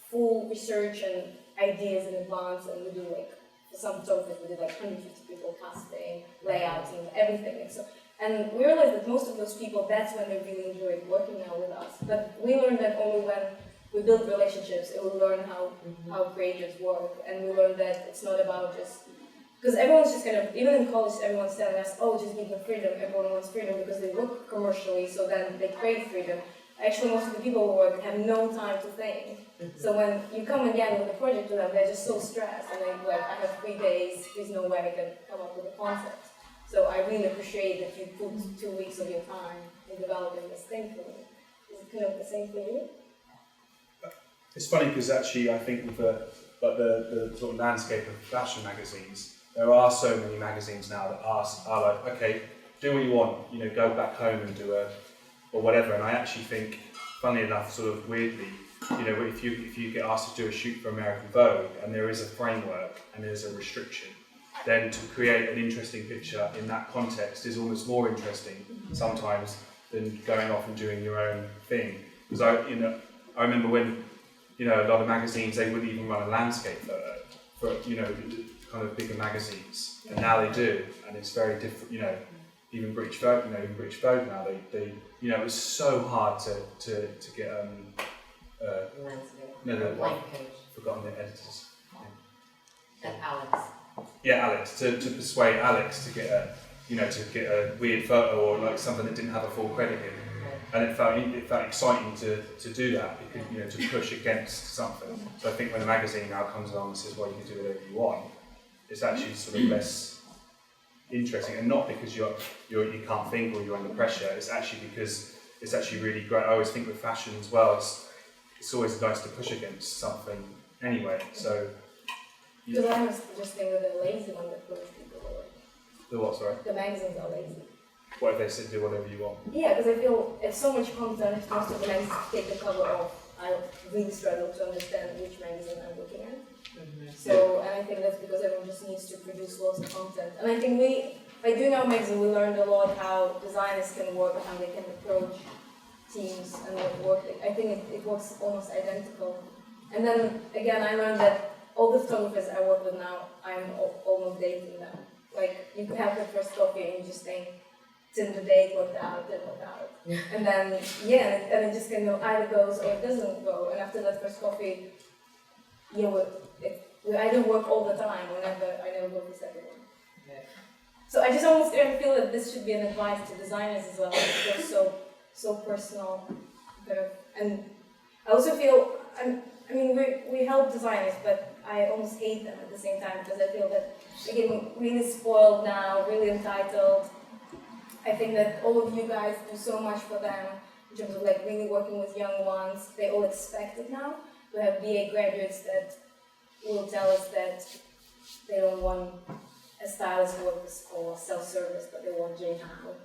full research and ideas in advance, and we do like, for some photographers we did like 150 people casting, layouts and everything. And we realized that most of those people, that's when they really enjoyed working now with us. But we learned that only when we build relationships, and we learn how creators work, and we learned that it's not about just, because everyone's just kind of, even in college, everyone's telling us, oh, just give them freedom. Everyone wants freedom because they work commercially, so then they crave freedom. Actually, most of the people who work have no time to think. So when you come again with a project to them, they're just so stressed, and they're like, I have 3 days, there's no way I can come up with a concept. So I really appreciate that you put 2 weeks of your time in developing this thing for me. Is it kind of the same for you? It's funny because actually I think with the sort of landscape of fashion magazines, there are so many magazines now that are like, okay, do what you want, go back home and do or whatever. And I actually think, funnily enough, sort of weirdly, if you get asked to do a shoot for American Vogue and there is a framework and there's a restriction, then to create an interesting picture in that context is almost more interesting sometimes than going off and doing your own thing. Because I remember when a lot of magazines, they wouldn't even run a landscape photo for kind of bigger magazines, and now they do, and it's very different. Even British Vogue, now they it was so hard to get Blank page. Forgotten the editors. And Alex. Yeah, Alex, to persuade Alex to get a weird photo or like something that didn't have a full credit in. And it felt exciting to do that, because, to push against something. So I think when a magazine now comes along and says, well, you can do whatever you want, it's actually sort of less interesting, and not because you can't think or you're under pressure. It's actually because it's actually really great. I always think with fashion as well, it's always nice to push against something anyway. So Because I was just think that they're lazy when they push people away. the what? Sorry. The magazines are lazy. What if they said do whatever you want? Yeah, because I feel it's so much content, most of the magazines take the cover off. I really struggle to understand which magazine I'm looking at. So, and I think that's because everyone just needs to produce lots of content. And I think by doing our magazine, we learned a lot how designers can work and how they can approach teams and what work. I think it works almost identical. And then again, I learned that all the photographers I work with now, I'm almost dating them. Like, you can have the first coffee and you just think, Tinder date worked out, didn't work out. And then, and it just kind of either goes or it doesn't go. And after that first coffee, we either work all the time, I never go for the second one. Okay. So I just almost feel that this should be an advice to designers as well. It feels so personal, and I also feel, we help designers, but I almost hate them at the same time, because I feel that they're getting really spoiled now, really entitled. I think that all of you guys do so much for them in terms of like really working with young ones. They all expect it now. We have BA graduates that will tell us that they don't want a stylist who works or self-service, but they want Jane Howe.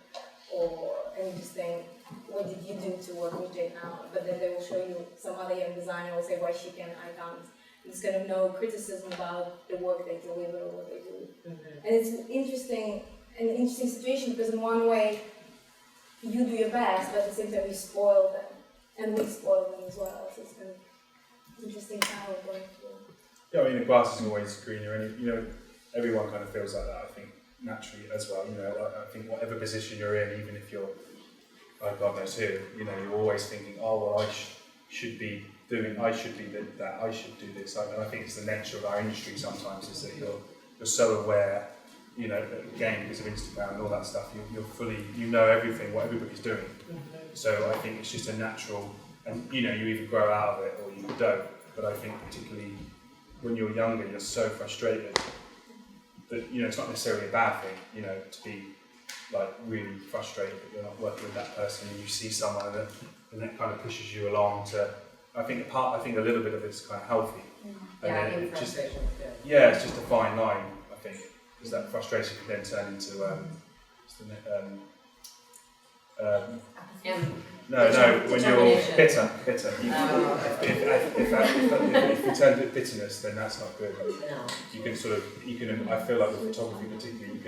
And you just think, what did you do to work with Jane Howe? But then they will show you some other young designer will say, why she can, I can't. There's kind of no criticism about the work they deliver or what they do. Mm-hmm. And it's an interesting situation, because in one way, you do your best, but at the same time you spoil them. And we spoil them as well. So it's kind of interesting how we're going through. Yeah, I mean, the grass is always greener, and you know, everyone kind of feels like that, I think, naturally as well. You know, I think whatever position you're in, even if you're, oh, God knows who, you know, you're always thinking, oh, well, I should be doing, I should be that, I should do this. And I think it's the nature of our industry sometimes, is that you're so aware, you know, that again, because of Instagram and all that stuff, you're fully, you know everything, what everybody's doing. Mm-hmm. So I think it's just a natural, and you know, you either grow out of it or you don't. But I think particularly when you're younger, you're so frustrated that, you know, it's not necessarily a bad thing, you know, to be like really frustrated that you're not working with that person, and you see someone and that kind of pushes you along to, I think a little bit of it's kind of healthy. Yeah, I then think frustration is good. yeah, it's just a fine line, I think, because that frustration can then turn into when you're bitter. If you turn to bitterness, then that's not good. No. I feel like with photography particularly,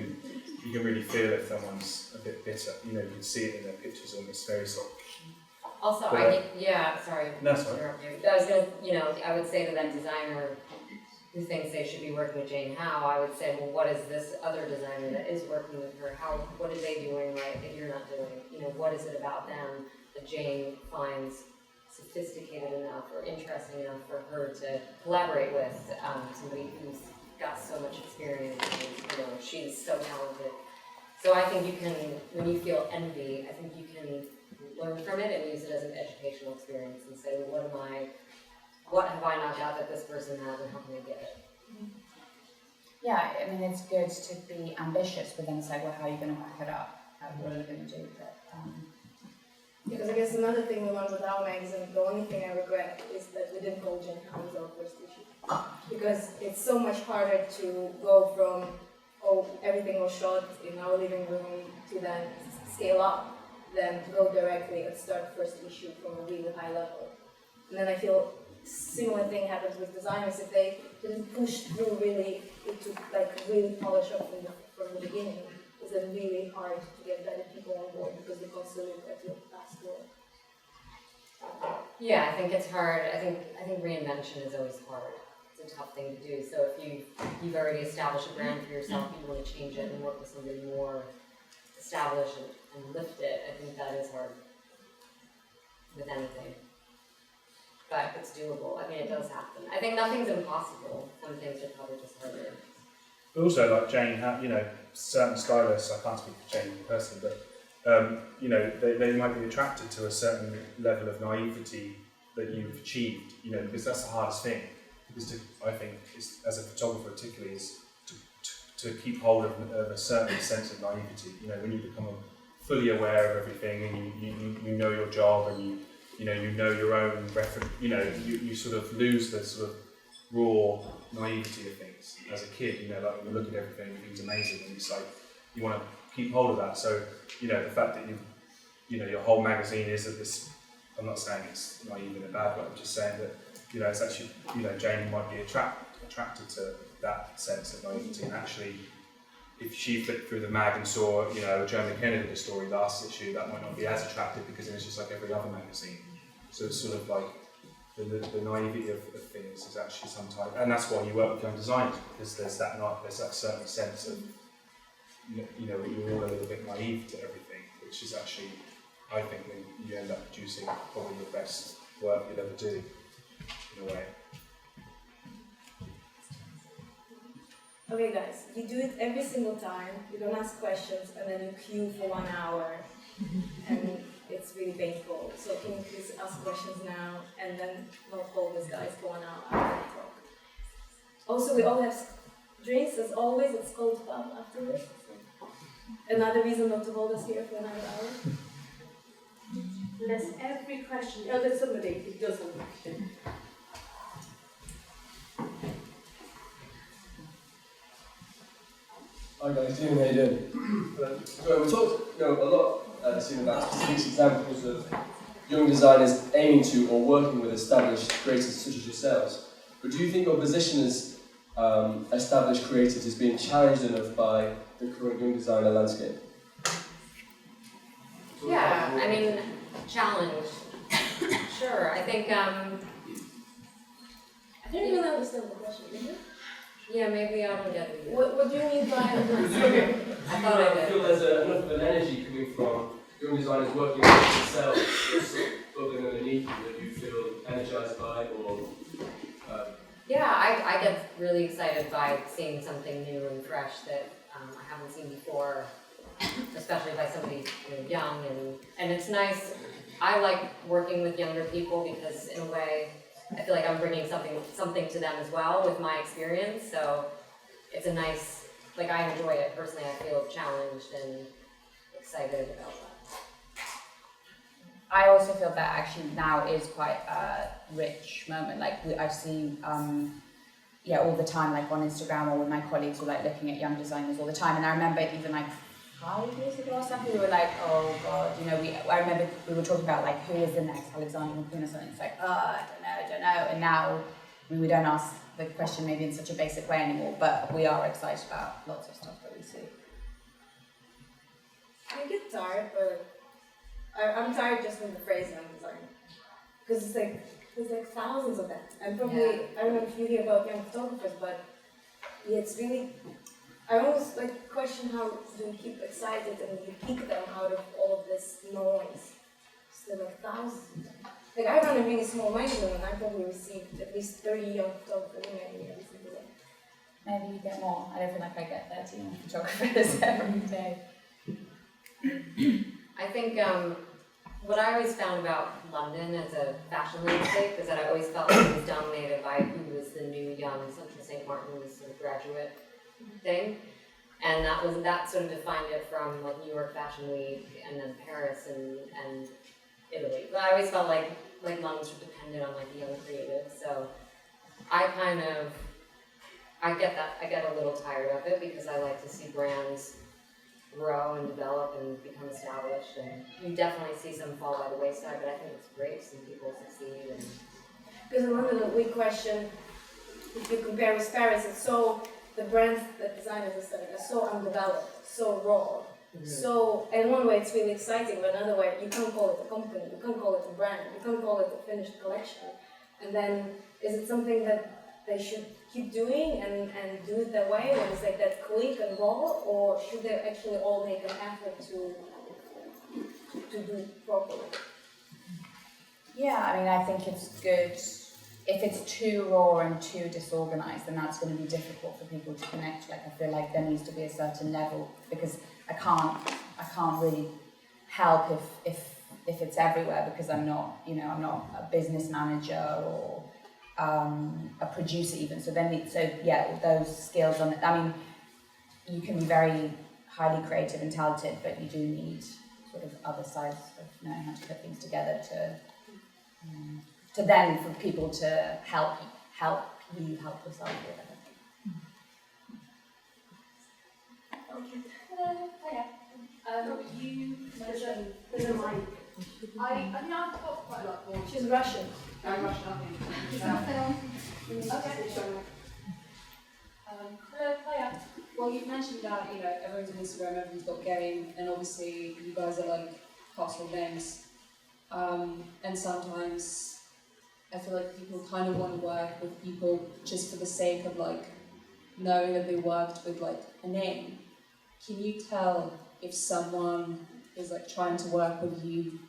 you can really feel if someone's a bit bitter. You know, you can see it in their pictures, almost very sort of. Also, But, sorry. No, sorry. Interrupt you. I was gonna, I would say to that designer who thinks they should be working with Jane Howe, I would say, well, what is this other designer that is working with her? What are they doing right that you're not doing? You know, what is it about them that Jane finds sophisticated enough or interesting enough for her to collaborate with somebody who's got so much experience and, she's so talented. So I think you can, when you feel envy, I think you can learn from it and use it as an educational experience and say, well, what have I not got that this person has, and how can I get it? Yeah, I mean, it's good to be ambitious, but then say, well, how are you going to back it up? What are you going to do with it? Because I guess another thing we learned with our magazine, the only thing I regret is that we didn't call Jane Howe as our first issue. Because it's so much harder to go from, everything was shot in our living room, to then scale up, than to go directly and start first issue from a really high level. And then I feel similar thing happens with designers. If they didn't push through really to really polish up from the beginning, it's then really hard to get better people on board because they constantly look at your past work. Yeah, I think it's hard. I think reinvention is always hard. It's a tough thing to do. So if you've already established a brand for yourself, you want to change it and work with somebody more established and lift it, I think that is hard with anything. But it's doable. I mean, it does happen. I think nothing's impossible. Some things are probably just harder. But also, like Jane, certain stylists, I can't speak for Jane personally, but they might be attracted to a certain level of naivety that you've achieved, because that's the hardest thing. Because I think, as a photographer particularly, is to keep hold of a certain sense of naivety. When you become fully aware of everything and you know your job and you know your own reference, you sort of lose the sort of raw naivety of things. As a kid, like when you look at everything, everything's amazing, and it's like you want to keep hold of that. So, the fact that your whole magazine is of this. I'm not saying it's naive in a bad way. I'm just saying that it's actually Jane might be attracted to that sense of naivety, and actually, if she flipped through the mag and saw Joe McKenna did a story last issue, that might not be as attractive because it's just like every other magazine. So it's sort of like the naivety of things is actually sometimes, and that's why you work with young designers, because there's that certain sense of you're all a little bit naive to everything, which is actually, I think, when you end up producing probably the best work you'll ever do, in a way. Okay guys, you do it every single time, you don't ask questions, and then you queue for 1 hour, and it's really painful. So can you please ask questions now, and then not hold this guys for 1 hour after we talk. Also, we all have drinks, as always, it's cold pub after this. Another reason not to hold us here for another hour. There's every question. Oh, there's somebody who does have a question. Hi guys, how you doing? So we talked a lot soon about specific examples of young designers aiming to or working with established creators such as yourselves. but do you think your position as established creatives is being challenged enough by the current young designer landscape? Yeah, I mean, challenged. Sure, I think, I didn't really understand the question, did you? yeah, maybe I don't get it either. What do you mean by I thought I I did. feel there's enough of an energy coming from young designers working on themselves, just bubbling underneath you that you feel energized by, or Yeah, I get really excited by seeing something new and fresh that I haven't seen before, especially by somebody young, and it's nice. I like working with younger people because in a way, I feel like I'm bringing something to them as well with my experience, so it's a nice, like I enjoy it personally. I feel challenged and excited about that. I also feel that actually now is quite a rich moment. Like I've seen, all the time, like on Instagram or with my colleagues, who like looking at young designers all the time. And I remember even like 5 years ago or something, we were like, oh God, I remember we were talking about like who is the next Alexander McQueen or something. It's like, oh, I don't know. And now, we don't ask the question maybe in such a basic way anymore, but we are excited about lots of stuff that we see. I get tired, but I'm tired just with the phrase young design. Because it's like, there's like thousands of them. And probably, I don't know if you hear about young photographers, but yeah, it's really, I almost like question how do you keep excited and you pick them out of all of this noise. So there are like thousands of them. Like I run a really small magazine and I probably received at least 30 young photographers email every single day. Maybe you get more. I don't feel like I get 30 young photographers every day. I think what I always found about London as a fashion landscape is that I always felt like it was dominated by who was the new young Central St. Martin's sort of graduate thing. And that sort of defined it from like New York Fashion Week and then Paris and Italy. But I always felt like London sort of depended on like the young creatives. So I get a little tired of it because I like to see brands grow and develop and become established, and you definitely see some fall by the wayside, but I think it's great to see people succeed. And Because in London we question, if you compare with Paris, it's so, the brands that designers are studying are so undeveloped, so raw. So, in one way it's really exciting, but another way you can't call it a company, you can't call it a brand, you can't call it a finished collection. And then, is it something that they should keep doing and do it their way, when it's like that quick and raw, or should they actually all make an effort to do it properly? Yeah, I mean, I think it's good. If it's too raw and too disorganized, then that's going to be difficult for people to connect. Like, I feel like there needs to be a certain level, because I can't really help if it's everywhere, because I'm not a business manager or a producer even. So those skills on it. I mean, you can be very highly creative and talented, but you do need sort of other sides of knowing how to put things together to then for people to help you help yourself with it. Okay. Hiya. You mentioned there's a mic. I mean, I've got quite a lot more. She's Russian. I'm Russian, aren't She's not film. Okay. Hello, hiya. Well, you've mentioned that, everyone's on Instagram, everyone's got game, and obviously you guys are like household names. And sometimes I feel like people kind of want to work with people just for the sake of like knowing that they worked with like a name. Can you tell if someone is like trying to work with you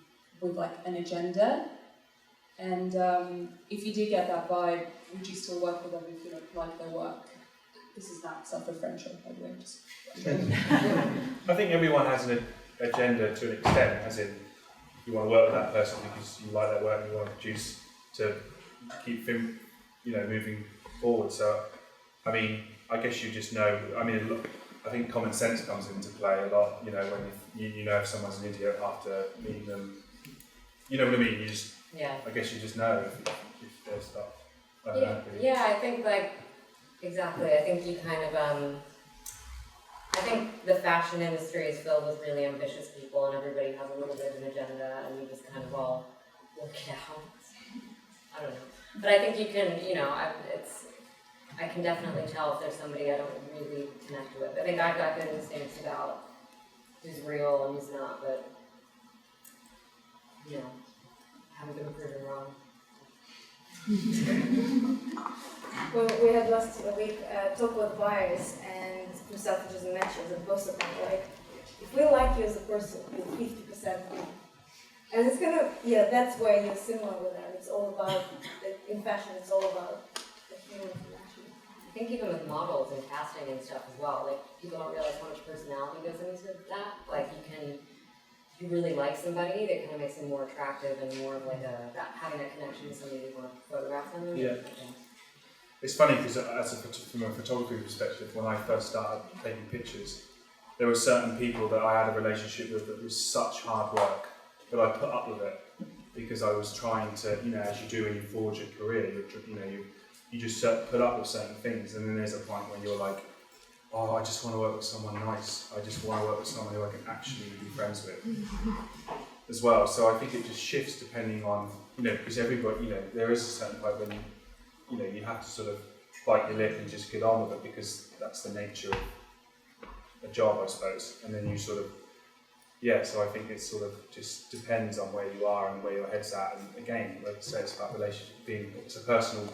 with like an agenda? And if you did get that vibe, would you still work with them if you don't like their work? This is not self-referential, by the way. Just I think everyone has an agenda to an extent, as in you want to work with that person because you like their work and you want to produce to keep them, moving forward. So, I mean, I guess you just know. I mean, I think common sense comes into play a lot. When you know if someone's an idiot after meeting them. You know what I mean? I guess you just know if there's stuff. I don't know, really. I think exactly. I think you kind of I think the fashion industry is filled with really ambitious people, and everybody has a little bit of an agenda, and you just kind of all work it out. I don't know. But I think you can, I can definitely tell if there's somebody I don't really connect with. I think I've got good instincts about who's real and who's not, but, haven't been proven wrong. Well, we had last week talk with buyers and from Selfridges and Matches, and both of them were like, if we like you as a person, you're 50%. And it's kind of, that's where you're similar with them. It's all about, in fashion, it's all about the human connection. I think even with models and casting and stuff as well, like people don't realize how much personality goes into that. Like if you really like somebody, that kind of makes them more attractive and more of like having a connection with somebody you want to photograph them. Yeah. It's funny because from a photography perspective, when I first started taking pictures, there were certain people that I had a relationship with that was such hard work, but I put up with it because I was trying to, as you do when you forge your career, you just put up with certain things, and then there's a point when you're like, oh, I just want to work with someone nice. I just want to work with someone who I can actually be friends with as well. So I think it just shifts depending on, because everybody, there is a certain point when you have to sort of bite your lip and just get on with it because that's the nature of a job, I suppose. And then you sort of, so I think it sort of just depends on where you are and where your head's at. And again, like I say, it's about relationship it's a personal,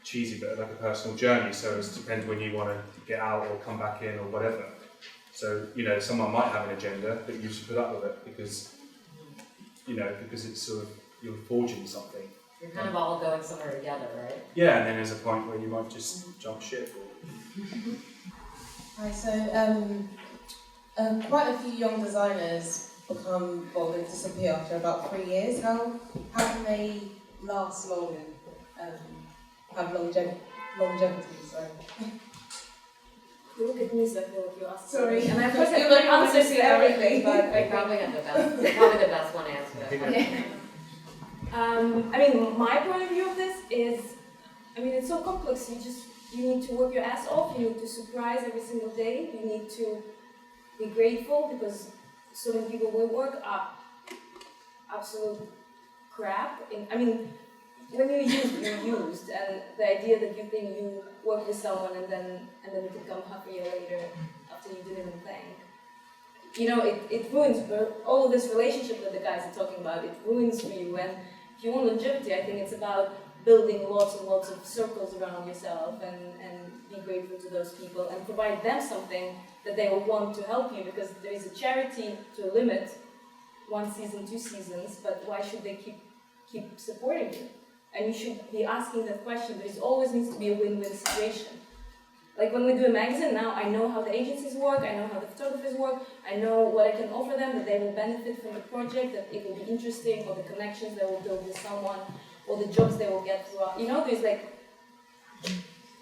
cheesy, but like a personal journey. So it depends when you want to get out or come back in or whatever. So, someone might have an agenda, but you should put up with it because, because it's sort of, you're forging something. You're kind of all going somewhere together, right? Yeah, and then there's a point where you might just jump ship. Hi, so quite a few young designers become Vogue and disappear after about 3 years. How can they last long and have longevity? Sorry. You look at me, so I feel like you asked. Sorry. And I Because forgot you my like answers to everything. But I probably have the best. You're probably the best one to answer that. My point of view of this is, it's so complex. You need to work your ass off. You need to surprise every single day. You need to be grateful because so many people will work are absolute crap. When you're used, and the idea that you think you work with someone and then you could come half a year later after you didn't even think. It ruins all of this relationship that the guys are talking about. It ruins for you. And if you want longevity, I think it's about building lots and lots of circles around yourself and be grateful to those people and provide them something that they will want to help you, because there is a charity to a limit, 1 season, 2 seasons, but why should they keep supporting you? And you should be asking that question. There always needs to be a win-win situation. Like when we do a magazine now, I know how the agencies work, I know how the photographers work, I know what I can offer them, that they will benefit from the project, that it will be interesting, or the connections they will build with someone, or the jobs they will get throughout. There's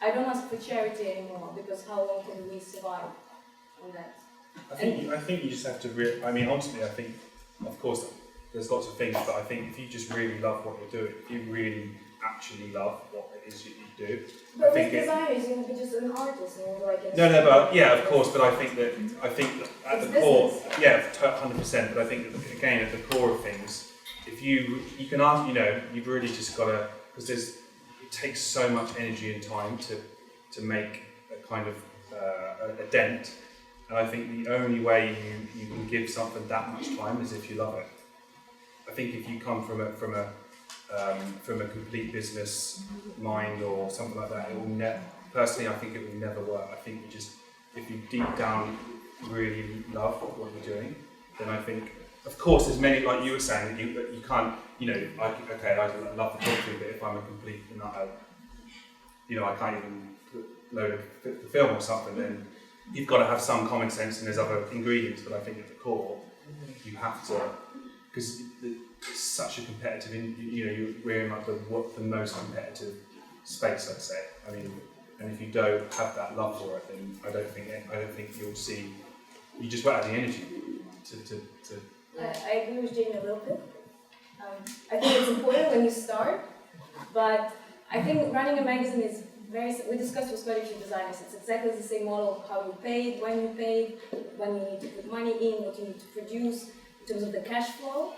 I don't ask for charity anymore, because how long can we survive on that? I think you just have to ultimately I think, of course, there's lots of things, but I think if you just really love what you're doing, if you really actually love what it is you do, But with designers, you will be just an artist, and you're of course, but I think that at the core, 100%. But I think that, again, at the core of things, if you can ask, you've really just got to, because it takes so much energy and time to make a kind of a dent, and I think the only way you can give something that much time is if you love it. I think if you come from a complete business mind or something like that, it will personally, I think it will never work. I think if you deep down really love what you're doing, then I think, of course, there's many, like you were saying, that you can't, I love photography, but if I'm a complete nutter, I can't even load a film or something, then you've got to have some common sense, and there's other ingredients, but I think at the core, you have to, because it's such a competitive, we're in like the most competitive space, I'd say. And if you don't have that love for it, then I don't think you'll see. You just won't have the energy to. I agree with Jaime a little bit. I think it's important when you start, but I think running a magazine is we discussed with quite a few designers, it's exactly the same model, how you paid, when you need to put money in, what you need to produce, in terms of the cash flow.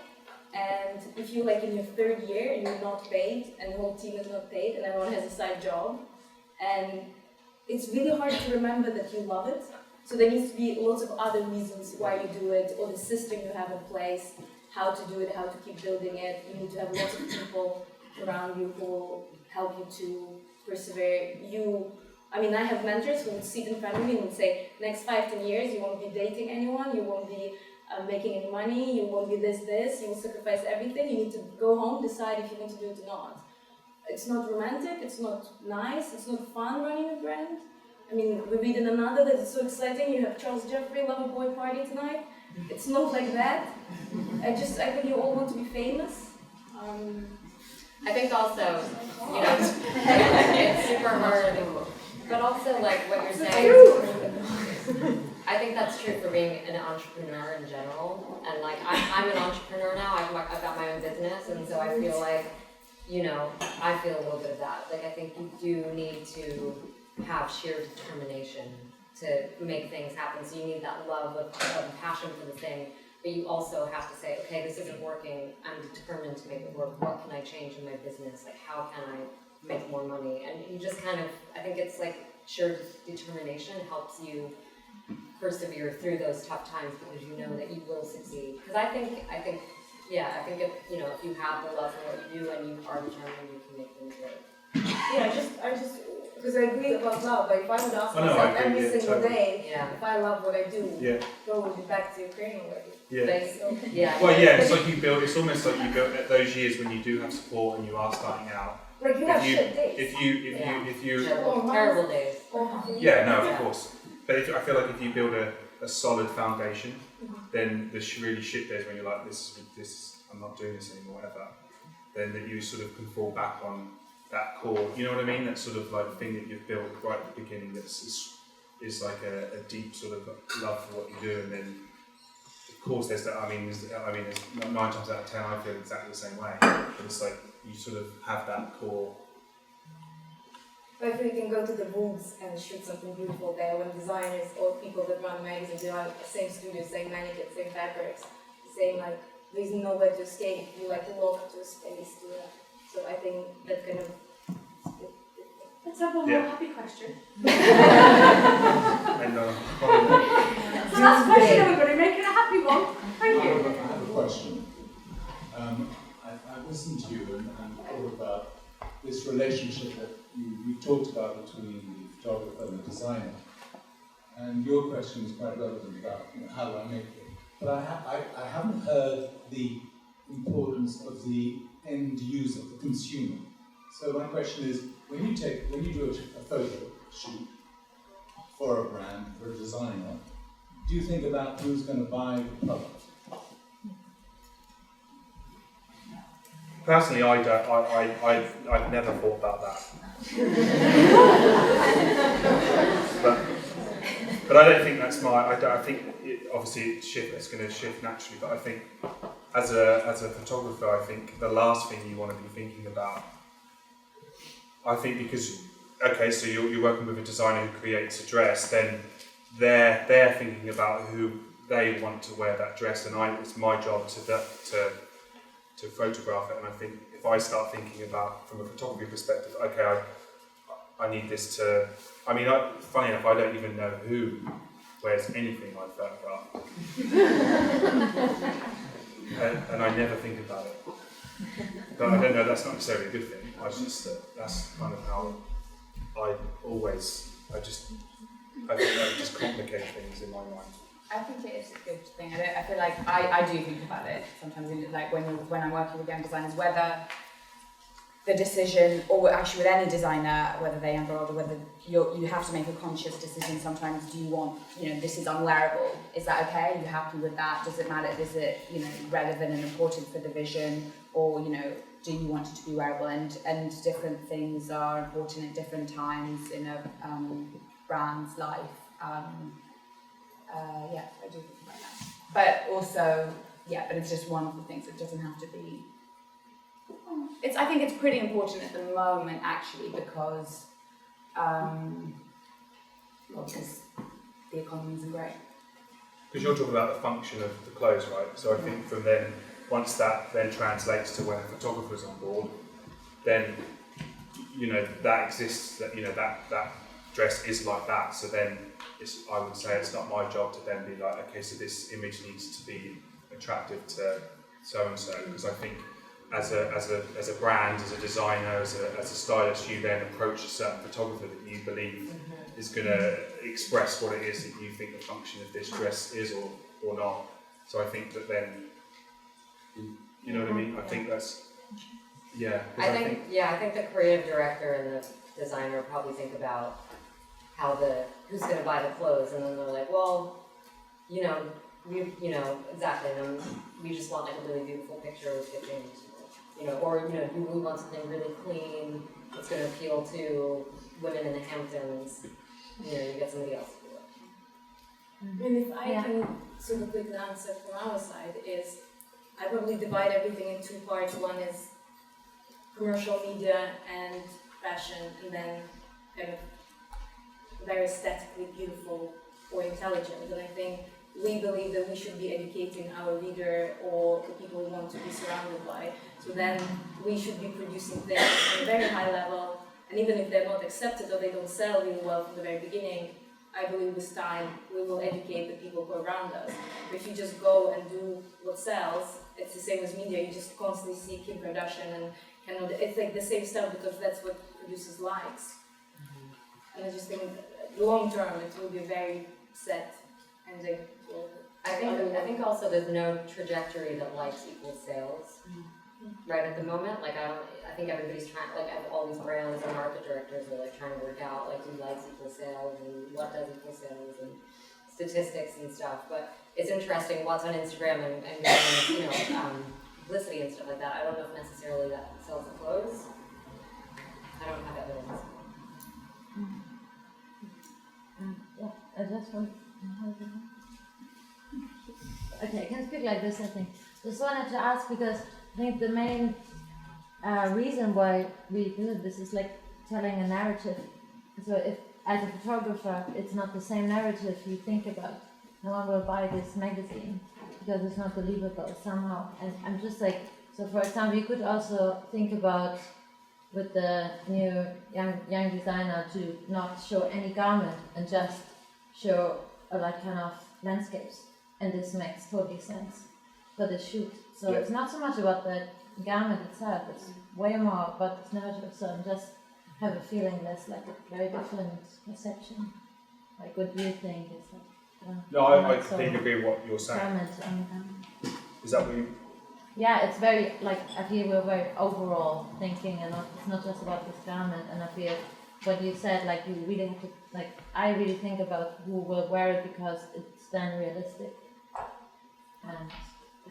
And if you're like in your third year and you're not paid, and the whole team is not paid, and everyone has a side job, and it's really hard to remember that you love it. So there needs to be lots of other reasons why you do it, or the system you have in place, how to do it, how to keep building it. You need to have lots of people around you who will help you to persevere. I mean, I have mentors who would sit in front of me and would say, next 5-10 years, you won't be dating anyone, you won't be making any money, you won't be this, you will sacrifice everything, you need to go home, decide if you want to do it or not. It's not romantic, it's not nice, it's not fun running a brand. I mean, we read in another that it's so exciting, you have Charles Jeffrey Loverboy party tonight. It's not like that. I think you all want to be famous. I think also, you know, it's super hard, but also like what you're saying, I think that's true for being an entrepreneur in general. And like, I'm an entrepreneur now, I've got my own business, and so I feel like, you know, I feel a little bit of that. Like, I think you do need to have sheer determination to make things happen. So you need that love of passion for the thing, but you also have to say, okay, this isn't working, I'm determined to make it work. What can I change in my business? Like, how can I make more money? And you just kind of, I think it's like sheer determination helps you persevere through those tough times, because you know that you will succeed. Because I think if, you know, if you have the love for what you do and you are determined, you can make things work. Yeah, I just, because I agree about love, but if I would ask myself every single day, if I love what I do, go would be back to Ukraine already. It's like you build. It's almost like you build at those years when you do have support and you are starting out. Like you have shit days. If you terrible days. Yeah, no, of course. But I feel like if you build a solid foundation, then the really shit days when you're like, this, I'm not doing this anymore, whatever, then that you sort of can fall back on that core, you know what I mean? That sort of like thing that you've built right at the beginning is like a deep sort of love for what you do, and then of course there's that. I mean, there's 9 times out of 10 I feel exactly the same way. But it's like you sort of have that core. But if we can go to the Vogues and shoot something beautiful there, when designers or people that run magazines do like same studio, same mannequins, same fabrics, same like there's nowhere to escape. You like walk to a space to that. So I think that kind of. Let's have one more happy question. And So last question, everybody, make it a happy one. Thank you. I have a question. I've listened to you and thought about this relationship that you talked about between the photographer and the designer. And your question is quite relevant about, you know, how do I make it? But I haven't heard the importance of the end user, the consumer. So my question is, when you do a photo shoot for a brand, for a designer, do you think about who's going to buy the product? Personally, I've never thought about that. but I don't think that's I think obviously it's going to shift naturally. But I think as a photographer, I think the last thing you want to be thinking about. I think because so you're working with a designer who creates a dress, then they're thinking about who they want to wear that dress, and it's my job to photograph it. And I think if I start thinking about from a photography perspective, okay, I need this to. I mean, funny enough, I don't even know who wears anything I photograph, and I never think about it. But I don't know. That's not necessarily a good thing. That's kind of how I just complicate things in my mind. I think it is a good thing. I feel like I do think about it sometimes, like when I'm working with young designers, whether the decision, or actually with any designer, whether they younger or older, whether you have to make a conscious decision sometimes. Do you want, this is unwearable, is that okay? Are you happy with that? Does it matter? Is it, relevant and important for the vision? Or, do you want it to be wearable? And different things are important at different times in a brand's life. I do think about that. But also, but it's just one of the things. It doesn't have to be. I think it's pretty important at the moment, actually, because because the economy isn't great. Because you're talking about the function of the clothes, right? So I think from then, once that then translates to when a photographer's on board, then that exists. That that dress is like that. So then I would say it's not my job to then be like, okay, so this image needs to be attractive to so and so, because I think as a brand, as a designer, as a stylist, you then approach a certain photographer that you believe is going to express what it is that you think the function of this dress is or not. So I think that then, you know what I mean? I think that's, yeah. I think the creative director and the designer probably think about how who's going to buy the clothes, and then they're like, well, exactly, and we just want like a really beautiful picture with good things, or we want something really clean that's going to appeal to women in the Hamptons. You get somebody else to do it. And if I can sort of quick answer from our side is, I probably divide everything in two parts. One is commercial media and fashion, and then kind of very aesthetically beautiful or intelligent. And I think we believe that we should be educating our reader or the people we want to be surrounded by. So then we should be producing things on a very high level, and even if they're not accepted or they don't sell really well from the very beginning, I believe with time we will educate the people who are around us. But if you just go and do what sells, it's the same as media. You just constantly see Kim Kardashian and it's like the same stuff because that's what producers likes. And I just think long term it will be very set and I think also there's no trajectory that likes equals sales. Right at the moment, like I think everybody's trying, like all these brands and market directors are like trying to work out like who likes equal sales and what does equal sales and statistics and stuff. But it's interesting what's on Instagram and publicity and stuff like that. I don't know if necessarily that sells the clothes. I don't have evidence. Yeah, I just want. Okay, I can speak like this. I think just wanted to ask because I think the main reason why we do this is like telling a narrative. So if, as a photographer, it's not the same narrative you think about. No one will buy this magazine because it's not believable somehow. And I'm just like, so for example, you could also think about with the new young designer to not show any garment and just show like kind of landscapes. And this makes totally sense for the shoot. So it's not so much about the garment itself, it's way more about this narrative. So I just have a feeling there's like a very different perception. Like what do you think is like I completely agree with what you're saying. garment Is that what you? Yeah, it's very like I feel we're very overall thinking and it's not just about this garment, and I feel what you said, like you really have to I really think about who will wear it because it's then realistic and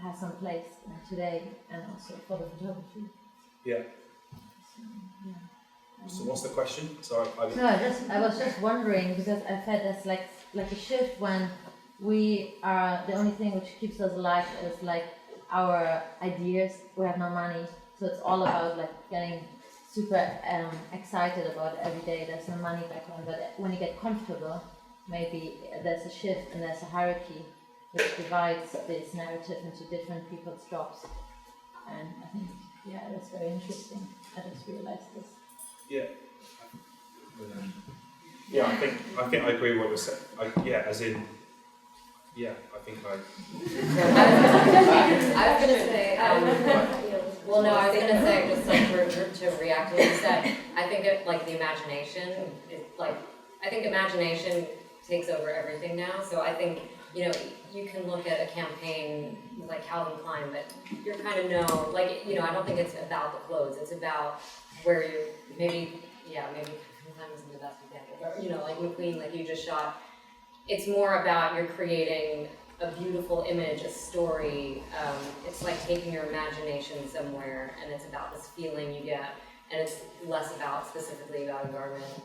has some place today and also for the photography. Yeah. So what's the question? Sorry. No, I was just wondering because I felt there's like a shift when we are the only thing which keeps us alive is like our ideas. We have no money, so it's all about like getting super excited about it every day. There's no money back then, but when you get comfortable, maybe there's a shift and there's a hierarchy which divides this narrative into different people's jobs. And I think, that's very interesting. I just realized this. Yeah. Yeah, I think I agree with what you're saying. I think I. I was gonna say, well, no, I was gonna say just like to react to what you said. I think the imagination is I think imagination takes over everything now. So I think you can look at a campaign like Calvin Klein, but you're kind of I don't think it's about the clothes. It's about where you maybe Calvin Klein wasn't the best example, but like McQueen, like you just shot. It's more about you're creating a beautiful image, a story. It's like taking your imagination somewhere, and it's about this feeling you get, and it's less about specifically about a garment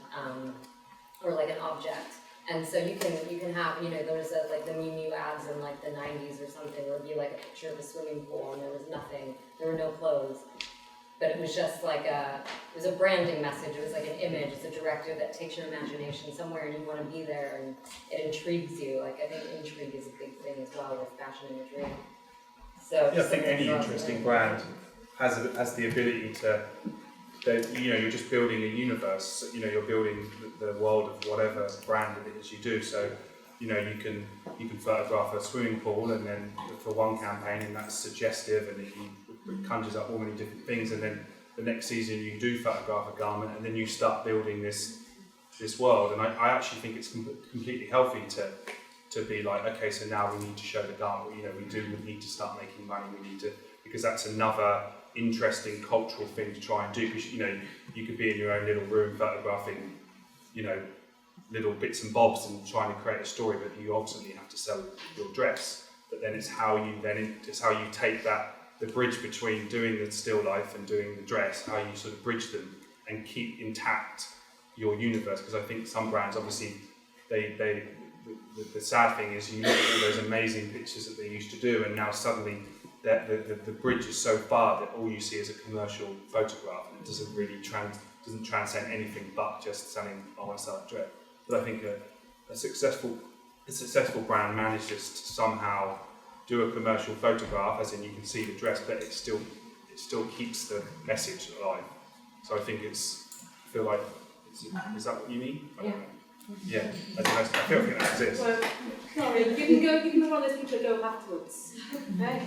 or like an object. And so you can have there's like the Miu Miu ads in like the 90s or something where it'd be like a picture of a swimming pool and there was nothing, there were no clothes. But it was just like it was a branding message. It was like an image. It's a directive that takes your imagination somewhere, and you want to be there, and it intrigues you. Like I think intrigue is a big thing as well with fashion imagery. So Yeah, I think any interesting brand has the ability to, you're just building a universe. You're building the world of whatever brand it is you do. So, you can photograph a swimming pool, and then for one campaign, and that's suggestive, and it conjures up all many different things. And then the next season, you do photograph a garment, and then you start building this world. And I actually think it's completely healthy to be like, okay, so now we need to show the garment. We need to start making money. Because that's another interesting cultural thing to try and do. Because you could be in your own little room photographing, little bits and bobs and trying to create a story, but you ultimately have to sell your dress. But then it's how you take the bridge between doing the still life and doing the dress, how you sort of bridge them and keep intact your universe. Because I think some brands, obviously, the sad thing is you look at all those amazing pictures that they used to do, and now suddenly the bridge is so far that all you see is a commercial photograph, and it doesn't really doesn't transcend anything but just selling, I want to sell a dress. But I think a successful brand manages to somehow do a commercial photograph, as in you can see the dress, but it still keeps the message alive. So I think is that what you mean? Yeah. Yeah, I think that exists. Well, sorry, you can go. You can run this picture go afterwards. Okay.